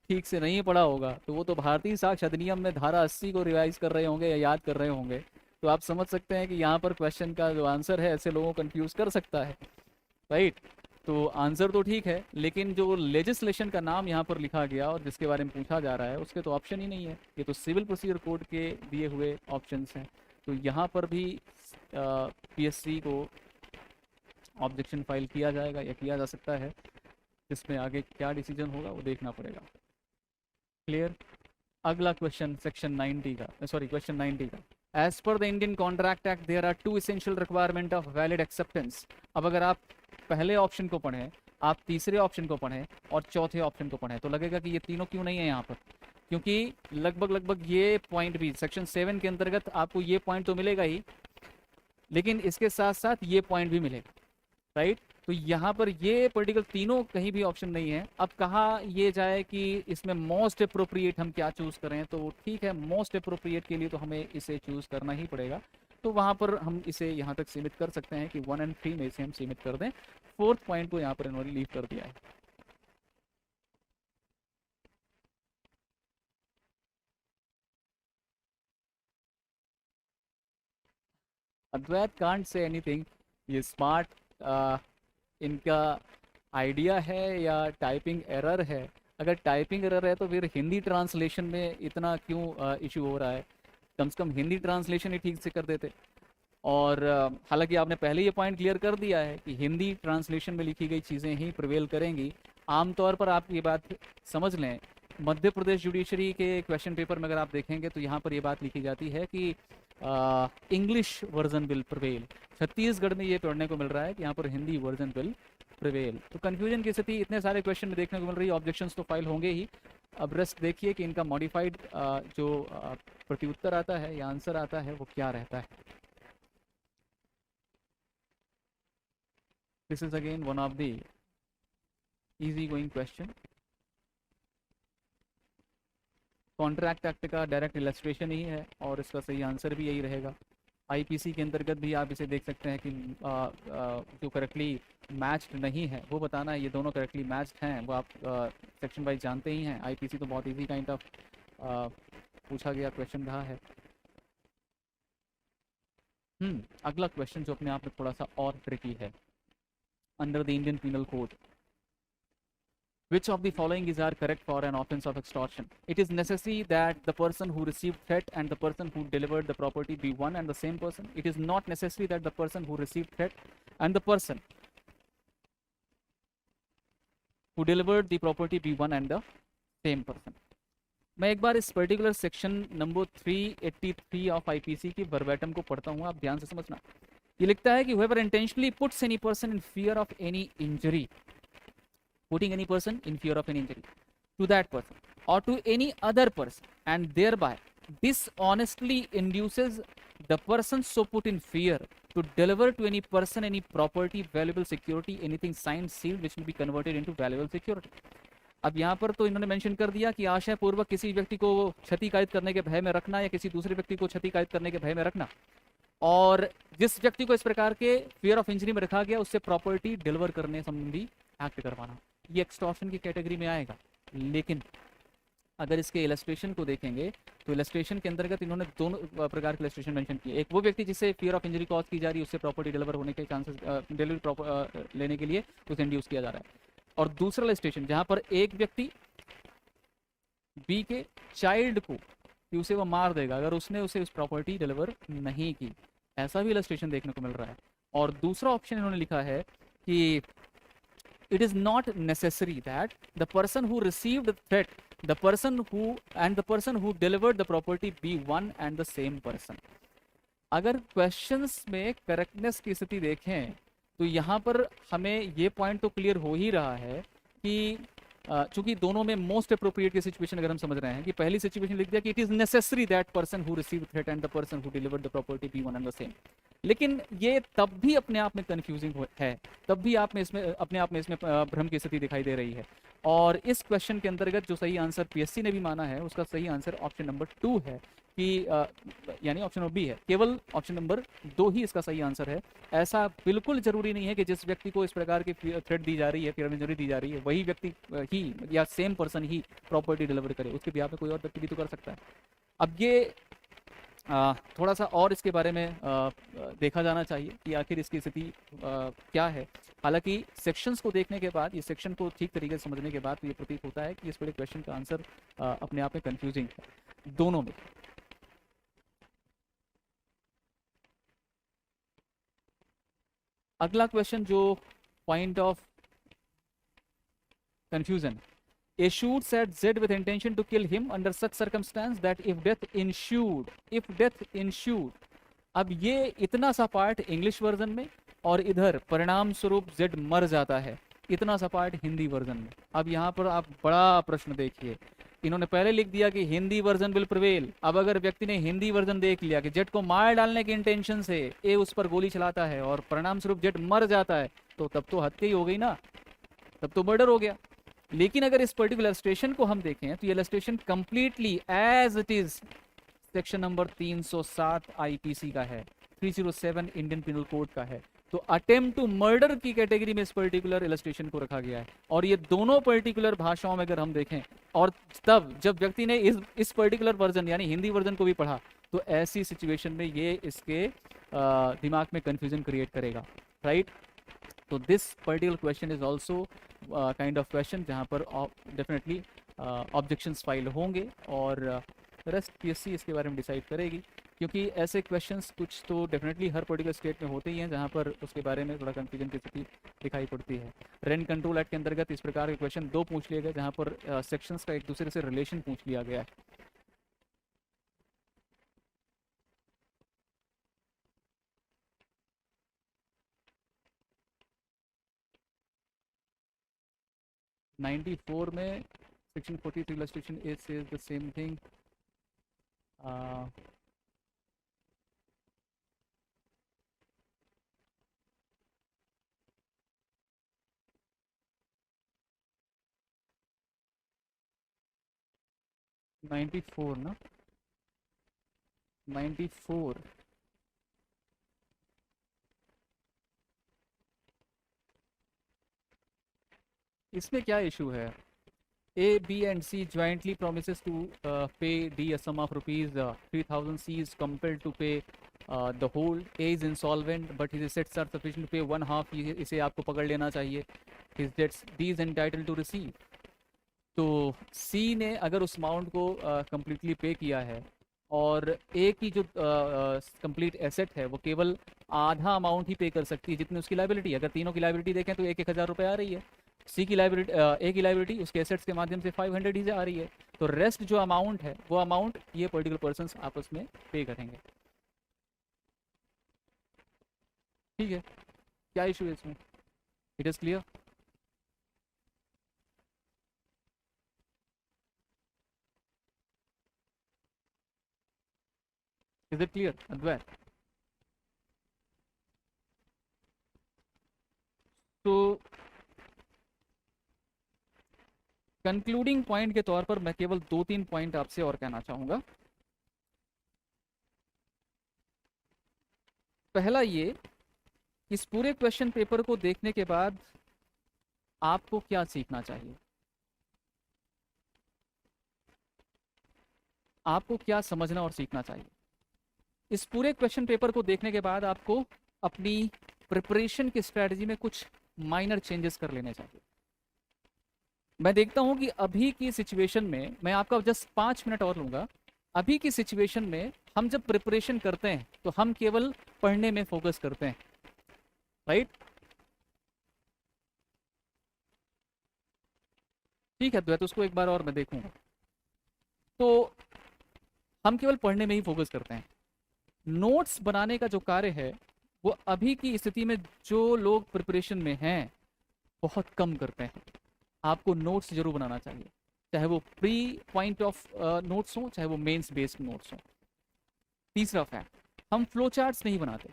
ठीक से नहीं पढ़ा होगा तो वो तो भारतीय साक्ष्य अधिनियम में धारा 80 को रिवाइज कर रहे होंगे या याद कर रहे होंगे। तो आप समझ सकते हैं कि यहाँ पर क्वेश्चन का जो आंसर है ऐसे लोगों को कंफ्यूज कर सकता है, राइट। तो आंसर तो ठीक है, लेकिन जो लेजिस्लेशन का नाम यहाँ पर लिखा गया और जिसके बारे में पूछा जा रहा है उसके तो ऑप्शन ही नहीं है। ये तो सिविल प्रोसीजर कोड के दिए हुए ऑप्शंस हैं। तो यहाँ पर भी पीएससी को ऑब्जेक्शन फाइल किया जाएगा या किया जा सकता है, जिसमें आगे क्या डिसीजन होगा वो देखना पड़ेगा। क्लियर। अगला क्वेश्चन सेक्शन 90 का, सॉरी क्वेश्चन 90 का। As per the Indian contract act there are 2 essential requirement of valid acceptance. अब अगर आप पहले ऑप्शन को पढ़ें, आप तीसरे ऑप्शन को पढ़ें और चौथे ऑप्शन को पढ़ें तो लगेगा कि ये तीनों क्यों नहीं है यहाँ पर, क्योंकि लगभग ये पॉइंट भी सेक्शन 7 के अंतर्गत आपको ये पॉइंट तो मिलेगा ही, लेकिन इसके साथ साथ ये पॉइंट भी मिलेगा, राइट। तो यहाँ पर ये पर्टिकुलर तीनों कहीं भी ऑप्शन नहीं है। अब कहा ये जाए कि इसमें मोस्ट अप्रोप्रिएट हम क्या चूज करें, तो ठीक है मोस्ट अप्रोप्रिएट के लिए तो हमें इसे चूज करना ही पड़ेगा। तो वहाँ पर हम इसे यहाँ तक सीमित कर सकते हैं कि 1 और 3 में इसे हम सीमित कर दें। 4th पॉइंट को यहाँ पर इन्होंने लीव कर दिया है। अद्वैत कांट से एनीथिंग, ये स्मार्ट इनका आइडिया है या टाइपिंग एरर है। अगर टाइपिंग एरर है तो फिर हिंदी ट्रांसलेशन में इतना क्यों इशू हो रहा है, कम से कम हिंदी ट्रांसलेशन ही ठीक से कर देते। और हालांकि आपने पहले ये पॉइंट क्लियर कर दिया है कि हिंदी ट्रांसलेशन में लिखी गई चीज़ें ही प्रिवेल करेंगी। आमतौर पर आप ये बात समझ लें, मध्य प्रदेश जुडिशरी के क्वेश्चन पेपर में अगर आप देखेंगे तो यहाँ पर ये बात लिखी जाती है कि English version will prevail. Chhattisgarh में ये पढ़ने को मिल रहा है कि यहाँ पर हिंदी वर्जन विल प्रिवेल। तो कन्फ्यूजन की स्थिति इतने सारे क्वेश्चन में देखने को मिल रही है। ऑब्जेक्शंस तो फाइल होंगे ही। अब रेस्ट देखिए कि इनका मॉडिफाइड जो प्रत्युत्तर आता है या आंसर आता है वो क्या रहता है। This is again one of the easy going question. Contract act का डायरेक्ट इलस्ट्रेशन ही है और इसका सही आंसर भी यही रहेगा। आईपीसी के अंतर्गत भी आप इसे देख सकते हैं कि जो करेक्टली मैच्ड नहीं है वो बताना है, ये दोनों करेक्टली मैच्ड हैं वो आप सेक्शन वाइज जानते ही हैं। आईपीसी तो बहुत इजी काइंड ऑफ पूछा गया क्वेश्चन रहा है। अगला क्वेश्चन जो अपने आप में थोड़ा सा और ट्रिकी है। Under the Indian penal code, which of the following is are correct for an offense of extortion? It is necessary that the person who received threat and the person who delivered the property be one and the same person. It is not necessary that the person who received threat and the person who delivered the property be one and the same person. मैं एक बार इस particular section number 383 of IPC की वर्बैटम को पढ़ता हूँ, आप ध्यान से समझना। ये लिखता है कि whoever intentionally puts any person in fear of any injury, putting any person in fear of any injury, to that person or to any other person, and thereby dishonestly induces the person so put in fear to deliver to any person any property, valuable security, anything signed, sealed, which will be converted into valuable security. अब यहाँ पर तो इन्होंने mention कर दिया कि आशय पूर्वक किसी व्यक्ति को क्षति कायित करने के भय में रखना या किसी दूसरे व्यक्ति को क्षति कायित करने के भय में रखना, और जिस व्यक्ति को इस प्रकार के फियर ऑफ इंजरी में रखा गया उससे प्रॉपर्टी डिलीवर करने संबंधी एक्ट करवाना, ये एक्सटॉर्शन की कैटेगरी में आएगा। लेकिन अगर इसके इलस्ट्रेशन को देखेंगे तो इलस्ट्रेशन के अंतर्गत इन्होंने दोनों प्रकार के इलस्ट्रेशन मेंशन किए। एक वो व्यक्ति जिसे फियर ऑफ इंजरी कॉज की जा रही है उससे प्रॉपर्टी डिलीवर होने के चांसेस डिलीवरी लेने के लिए उसे इंड्यूस किया जा रहा है, और दूसरा इलस्ट्रेशन जहां पर एक व्यक्ति बी के चाइल्ड को कि उसे वो मार देगा अगर उसने उसे उस प्रॉपर्टी डिलीवर नहीं की, ऐसा भी इलस्ट्रेशन देखने को मिल रहा है। और दूसरा ऑप्शन इन्होंने लिखा है कि it is not necessary that the person who received the threat, the person who delivered the property be one and the same person। अगर क्वेश्चंस में करेक्टनेस की स्थिति देखें तो यहाँ पर हमें ये पॉइंट तो क्लियर हो ही रहा है कि चूंकि दोनों में मोस्ट अप्रोप्रिएट की सिचुएशन अगर हम समझ रहे हैं कि पहली सिचुएशन लिख दिया कि it is necessary that person who receive threat and the person who delivered the property be one and the same, लेकिन ये तब भी अपने आप में कंफ्यूजिंग है, तब भी आप में इसमें अपने आप में इसमें भ्रम की स्थिति दिखाई दे रही है। और इस क्वेश्चन के अंतर्गत जो सही आंसर पीएससी ने भी माना है उसका सही आंसर ऑप्शन नंबर 2 है कि यानी ऑप्शन नंबर बी है, केवल ऑप्शन नंबर 2 ही इसका सही आंसर है। ऐसा बिल्कुल जरूरी नहीं है कि जिस व्यक्ति को इस प्रकार की थ्रेट दी जा रही है, फियर ऑफ इंजरी दी जा रही है, वही व्यक्ति ही या सेम पर्सन ही प्रॉपर्टी डिलीवर करे, उसके बिहाफ में कोई और व्यक्ति भी तो कर सकता है। अब ये थोड़ा सा और इसके बारे में देखा जाना चाहिए कि आखिर इसकी स्थिति क्या है। हालांकि सेक्शंस को देखने के बाद, ये सेक्शन को ठीक तरीके से समझने के बाद तो ये प्रतीत होता है कि इस बड़े क्वेश्चन का आंसर अपने आप में कंफ्यूजिंग है दोनों में। अगला क्वेश्चन जो point of confusion, A shoots at Z with intention to kill him under such circumstance that if death ensued। अब ये इतना सा पार्ट इंग्लिश वर्जन में और इधर परिणाम स्वरूप Z मर जाता है, इतना सा पार्ट हिंदी वर्जन में। अब यहाँ पर आप बड़ा प्रश्न देखिए, इन्होंने पहले लिख दिया कि हिंदी वर्जन विल प्रिवेल। अब अगर व्यक्ति ने हिंदी वर्जन देख लिया कि जेट को मार डालने की इंटेंशन से ए उस पर गोली चलाता है और परिणाम स्वरूप जेट मर जाता है, तो तब तो हत्या ही हो गई ना, तब तो मर्डर हो गया। लेकिन अगर इस पर्टिकुलर इलस्ट्रेशन को हम देखें तो ये illustration completely as it is section number 307 IPC का है, 307 इंडियन पिनल कोड का है। तो अटेम्प्ट टू मर्डर की कैटेगरी में इस पर्टिकुलर इलस्ट्रेशन को रखा गया है। और ये दोनों पर्टिकुलर भाषाओं में अगर हम देखें, और तब जब व्यक्ति ने इस पर्टिकुलर वर्जन यानी हिंदी वर्जन को भी पढ़ा, तो ऐसी सिचुएशन में ये इसके दिमाग में कंफ्यूजन क्रिएट करेगा, राइट। तो this particular question is also kind of question जहाँ पर डेफिनेटली ऑब्जेक्शंस फाइल होंगे और रेस्ट पीएससी इसके बारे में डिसाइड करेगी, क्योंकि ऐसे क्वेश्चंस कुछ तो डेफिनेटली हर पर्टिकुलर स्टेट में होते ही हैं जहाँ पर उसके बारे में थोड़ा कंफ्यूजन की स्थिति दिखाई पड़ती है। रेंट कंट्रोल एक्ट के अंतर्गत इस प्रकार के क्वेश्चन 2 पूछ लिए गए जहाँ पर सेक्शंस का एक दूसरे से रिलेशन पूछ लिया गया है। (94) में section 43 illustration 8 says the same thing. Uh, (94) ना 94 इसमें क्या इशू है? A, B and C jointly promises to pay D a sum of rupees 3000. C is compelled to pay the whole. A is insolvent but his assets are sufficient to pay 1/2. इसे आपको पकड़ लेना चाहिए. His debts D is entitled to receive. तो C ने अगर उस amount को कम्प्लीटली पे किया है और A की जो कंप्लीट एसेट है वो केवल आधा अमाउंट ही पे कर सकती है जितनी उसकी लाइबिलिटी है। अगर तीनों की लाइबिलिटी देखें तो 1,000 रुपये आ रही है। सी की लाइबिलिटी ए की लाइबिलिटी उसके एसेट्स के माध्यम से 500 ही आ रही है। तो रेस्ट जो अमाउंट है वो अमाउंट ये पर्टिकुलर पर्सन्स आपस में पे करेंगे। ठीक है, क्या इशू है इसमें? It is clear? Is it clear Advait? तो कंक्लूडिंग पॉइंट के तौर पर मैं केवल 2-3 पॉइंट आपसे और कहना चाहूंगा। पहला ये, इस पूरे क्वेश्चन पेपर को देखने के बाद आपको क्या सीखना चाहिए, आपको क्या समझना और सीखना चाहिए। इस पूरे क्वेश्चन पेपर को देखने के बाद आपको अपनी प्रिपरेशन की स्ट्रेटजी में कुछ माइनर चेंजेस कर लेने चाहिए। मैं देखता हूं कि अभी की सिचुएशन में, मैं आपका जस्ट 5 मिनट और लूंगा, अभी की सिचुएशन में हम जब प्रिपरेशन करते हैं तो हम केवल पढ़ने में फोकस करते हैं, राइट? ठीक है द्वैत, उसको एक बार और मैं देखूंगा। तो हम केवल पढ़ने में ही फोकस करते हैं। नोट्स बनाने का जो कार्य है वो अभी की स्थिति में जो लोग प्रिपरेशन में हैं बहुत कम करते हैं। आपको नोट्स जरूर बनाना चाहिए, चाहे वो प्री पॉइंट ऑफ नोट्स हो, चाहे वो मेंस बेस्ड नोट्स हो। तीसरा फैक्ट, हम फ्लो चार्ट्स नहीं बनाते,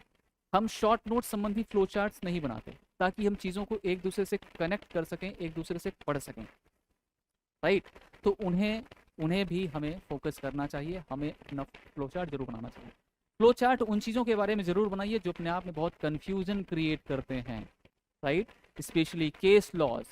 हम शॉर्ट नोट संबंधी फ्लो चार्ट्स नहीं बनाते, ताकि हम चीज़ों को एक दूसरे से कनेक्ट कर सकें, एक दूसरे से पढ़ सकें, राइट? तो उन्हें भी हमें फोकस करना चाहिए, हमें अपना फ्लो चार्ट जरूर बनाना चाहिए। फ्लो चार्ट उन चीज़ों के बारे में ज़रूर बनाइए जो अपने आप में बहुत कन्फ्यूजन क्रिएट करते हैं, राइट? स्पेशली केस लॉज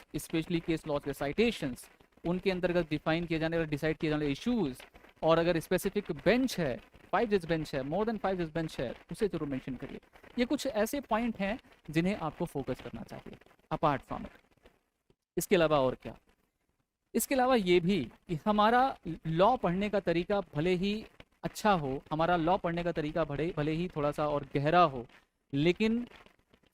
के साइटेशंस, उनके अंतर्गत डिफाइन किए जाने वाले, डिसाइड किए जाने वाले इश्यूज, और अगर स्पेसिफिक बेंच है, 5 जज बेंच है, मोर देन 5 जज बेंच है, उसे जरूर मेंशन करिए। ये कुछ ऐसे पॉइंट हैं जिन्हें आपको फोकस करना चाहिए अपार्ट फ्रॉम इट। इसके अलावा और क्या? इसके अलावा ये भी कि हमारा लॉ पढ़ने का तरीका भले ही अच्छा हो, हमारा लॉ पढ़ने का तरीका भले ही थोड़ा सा और गहरा हो, लेकिन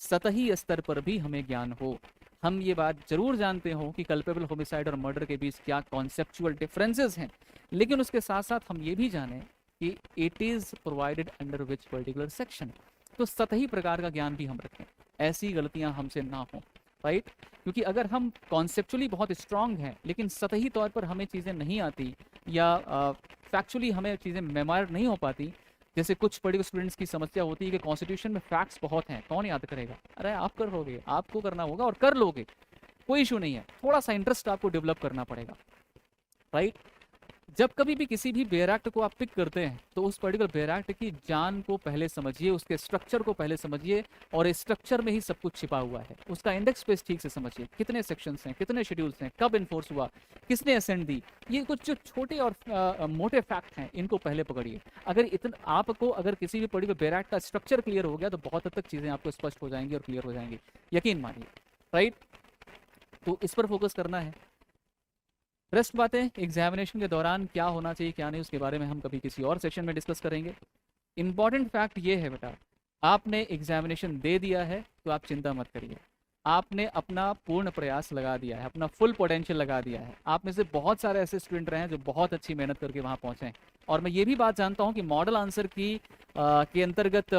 सतही स्तर पर भी हमें ज्ञान हो। हम ये बात जरूर जानते हो कि कल्पेबल होमिसाइड और मर्डर के बीच क्या कॉन्सेप्चुअल डिफरेंसेस हैं, लेकिन उसके साथ साथ हम ये भी जानें कि it is provided under which particular section. तो सतही प्रकार का ज्ञान भी हम रखें, ऐसी गलतियां हमसे ना हों, राइट? क्योंकि अगर हम कॉन्सेप्चुअली बहुत स्ट्रांग हैं लेकिन सतही तौर पर हमें चीज़ें नहीं आती, या फैक्चुअली हमें चीज़ें मेमोर नहीं हो पाती, जैसे कुछ पर्टिकुलर स्टूडेंट्स की समस्या होती है कि कॉन्स्टिट्यूशन में फैक्ट्स बहुत हैं, कौन याद करेगा? अरे आप कर लोगे, आपको करना होगा और कर लोगे, कोई इशू नहीं है, थोड़ा सा इंटरेस्ट आपको डेवलप करना पड़ेगा, राइट? जब कभी भी किसी भी बेयर एक्ट को आप पिक करते हैं तो उस पर्टिकुलर बेयर एक्ट की जान को पहले समझिए, उसके स्ट्रक्चर को पहले समझिए, और इस स्ट्रक्चर में ही सब कुछ छिपा हुआ है। उसका इंडेक्स स्पेस ठीक से समझिए, कितने सेक्शंस हैं, कितने शेड्यूल्स हैं, कब इन्फोर्स हुआ, किसने असेंट दी, ये कुछ जो छोटे और मोटे फैक्ट हैं, इनको पहले पकड़िए। अगर आपको अगर किसी भी पर्टिकुलर बेयर एक्ट का स्ट्रक्चर क्लियर हो गया तो बहुत हद तक चीज़ें आपको स्पष्ट हो जाएंगी और क्लियर हो जाएंगी, यकीन मानिए, राइट? तो इस पर फोकस करना है। रेस्ट बातें एग्जामिनेशन के दौरान क्या होना चाहिए क्या नहीं, उसके बारे में हम कभी किसी और सेशन में डिस्कस करेंगे। इंपॉर्टेंट फैक्ट ये है बेटा, आपने एग्जामिनेशन दे दिया है तो आप चिंता मत करिए, आपने अपना पूर्ण प्रयास लगा दिया है, अपना फुल पोटेंशियल लगा दिया है। आप में से बहुत सारे ऐसे स्टूडेंट रहे हैं जो बहुत अच्छी मेहनत करके वहाँ पहुँचे हैं, और मैं ये भी बात जानता हूँ कि मॉडल आंसर के अंतर्गत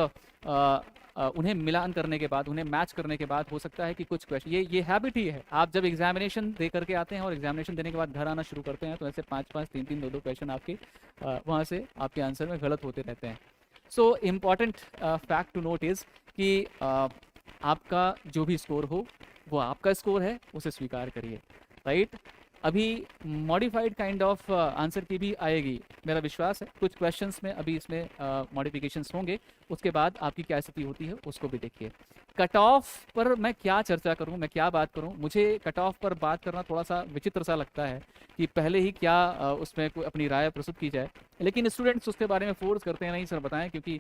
उन्हें मिलान करने के बाद, उन्हें मैच करने के बाद हो सकता है कि कुछ क्वेश्चन, ये हैबिट ही है, आप जब एग्जामिनेशन दे करके आते हैं और एग्जामिनेशन देने के बाद घर आना शुरू करते हैं तो ऐसे 5-5, 3-3, 2-2 क्वेश्चन आपके वहाँ से आपके आंसर में गलत होते रहते हैं। So important fact to note is कि आपका जो भी स्कोर हो वो आपका स्कोर है, उसे स्वीकार करिए, राइट? अभी मॉडिफाइड काइंड ऑफ आंसर की भी आएगी, मेरा विश्वास है। कुछ क्वेश्चंस में अभी इसमें मॉडिफिकेशंस होंगे, उसके बाद आपकी क्या स्थिति होती है उसको भी देखिए। कट ऑफ पर मैं क्या चर्चा करूं, मैं क्या बात करूं, मुझे कट ऑफ पर बात करना थोड़ा सा विचित्र सा लगता है कि पहले ही क्या उसमें कोई अपनी राय प्रस्तुत की जाए, लेकिन स्टूडेंट्स उसके बारे में फोर्स करते हैं, नहीं सर बताएं, क्योंकि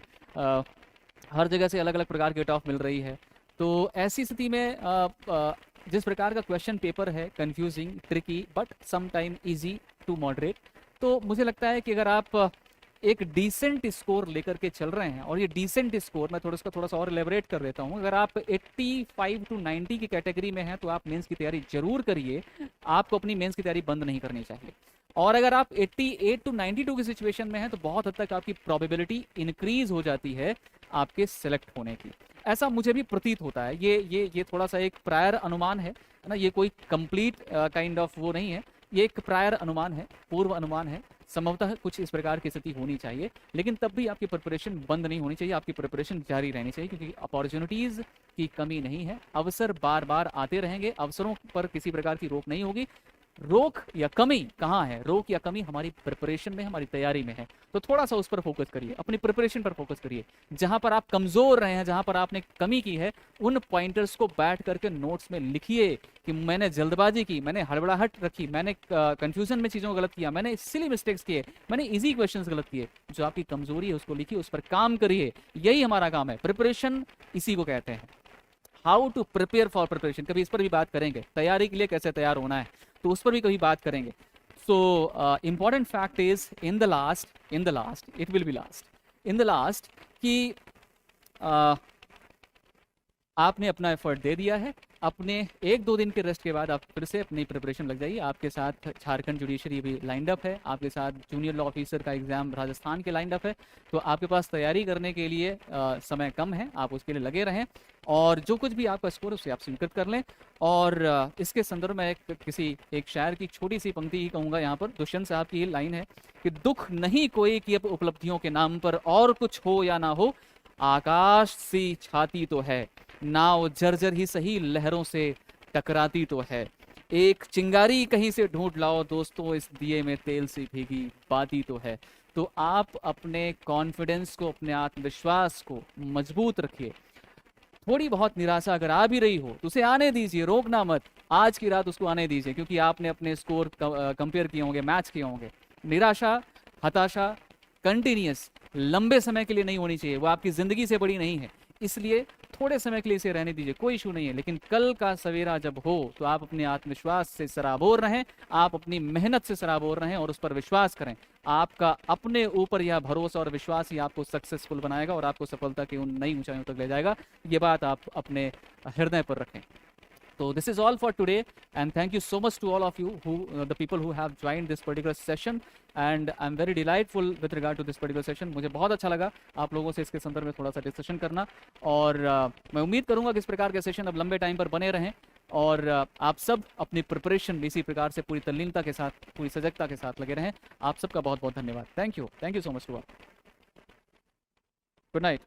हर जगह से अलग अलग प्रकार की कट ऑफ मिल रही है। तो ऐसी स्थिति में जिस प्रकार का क्वेश्चन पेपर है, confusing, tricky but some time easy to moderate, तो मुझे लगता है कि अगर आप एक डिसेंट स्कोर लेकर के चल रहे हैं, और ये डिसेंट स्कोर मैं थोड़ा सा और एलेबरेट कर देता हूँ, अगर आप 85 to 90 की कैटेगरी में हैं तो आप मेंस की तैयारी जरूर करिए, आपको अपनी मेंस की तैयारी बंद नहीं करनी चाहिए। और अगर आप 88 to 92 की सिचुएशन में हैं तो बहुत हद तक आपकी प्रोबेबिलिटी इंक्रीज हो जाती है आपके सेलेक्ट होने की, ऐसा मुझे भी प्रतीत होता है। ये थोड़ा सा एक प्रायर अनुमान है ना, ये कोई कंप्लीट काइंड ऑफ वो नहीं है, ये एक प्रायर अनुमान है, पूर्व अनुमान है। संभवतः कुछ इस प्रकार की स्थिति होनी चाहिए, लेकिन तब भी आपकी प्रिपरेशन बंद नहीं होनी चाहिए, आपकी प्रिपरेशन जारी रहनी चाहिए, क्योंकि अपॉर्चुनिटीज़ की कमी नहीं है, अवसर बार बार आते रहेंगे, अवसरों पर किसी प्रकार की रोक नहीं होगी। रोक या कमी कहाँ है? रोक या कमी हमारी प्रिपरेशन में, हमारी तैयारी में है। तो थोड़ा सा उस पर फोकस करिए, अपनी प्रिपरेशन पर फोकस करिए। जहां पर आप कमजोर रहे हैं, जहां पर आपने कमी की है, उन पॉइंटर्स को बैठ करके नोट्स में लिखिए कि मैंने जल्दबाजी की, मैंने हड़बड़ाहट रखी, मैंने कंफ्यूजन में चीज़ों को गलत किया, मैंने सिली मिस्टेक्स किए, मैंने इजी क्वेश्चंस गलत किए। जो आपकी कमजोरी है उसको लिखिए, उस पर काम करिए। यही हमारा काम है, प्रिपरेशन इसी को कहते हैं। How to prepare for preparation, कभी इस पर भी बात करेंगे, तैयारी के लिए कैसे तैयार होना है, तो उस पर भी कभी बात करेंगे। So important fact is in the last it will be last in the last कि आपने अपना एफर्ट दे दिया है, अपने 1-2 दिन के रेस्ट के बाद आप फिर से अपनी प्रिपरेशन लग जाइए। आपके साथ झारखंड जुडिशरी भी लाइंड अप है, आपके साथ जूनियर लॉ ऑफिसर का एग्जाम राजस्थान के लाइंड अप है, तो आपके पास तैयारी करने के लिए समय कम है, आप उसके लिए लगे रहें और जो कुछ भी आपका स्कोर है उसे आप स्वीकृत कर लें। और इसके संदर्भ में एक शायर की छोटी सी पंक्ति ही कहूँगा यहाँ पर। दुष्यंत साहब की ये लाइन है कि दुख नहीं कोई कि अब उपलब्धियों के नाम पर, और कुछ हो या ना हो आकाश सी छाती तो है, नाव जर्जर ही सही लहरों से टकराती तो है, एक चिंगारी कहीं से ढूंढ लाओ दोस्तों, इस दिए में तेल सी भीगी बाती तो है। तो आप अपने कॉन्फिडेंस को, अपने आत्मविश्वास को मजबूत रखिए। थोड़ी बहुत निराशा अगर आ भी रही हो तो उसे आने दीजिए, रोकना मत, आज की रात उसको आने दीजिए, क्योंकि आपने अपने स्कोर कंपेयर किए होंगे, मैच किए होंगे। निराशा, हताशा कंटिन्यूस लंबे समय के लिए नहीं होनी चाहिए, वो आपकी ज़िंदगी से बड़ी नहीं है, इसलिए थोड़े समय के लिए इसे रहने दीजिए, कोई इशू नहीं है। लेकिन कल का सवेरा जब हो तो आप अपने आत्मविश्वास से सराबोर रहें, आप अपनी मेहनत से सराबोर रहें और उस पर विश्वास करें। आपका अपने ऊपर यह भरोसा और विश्वास ही आपको सक्सेसफुल बनाएगा और आपको सफलता की उन नई ऊंचाइयों तक ले जाएगा। ये बात आप अपने हृदय पर रखें। So this is all for today, and thank you so much to all of you the people who have joined this particular session, and I'm very delightful with regard to this particular session। मुझे बहुत अच्छा लगा आप लोगों से इसके संदर्भ में थोड़ा सा डिस्कशन करना, और मैं उम्मीद करूंगा कि इस प्रकार के सेशन अब लंबे टाइम पर बने रहें और आप सब अपनी प्रिपरेशन इसी प्रकार से पूरी तल्लीनता के साथ, पूरी सजगता के साथ लगे रहें। आप सबका बहुत बहुत धन्यवाद। Thank you so much to all. Good night.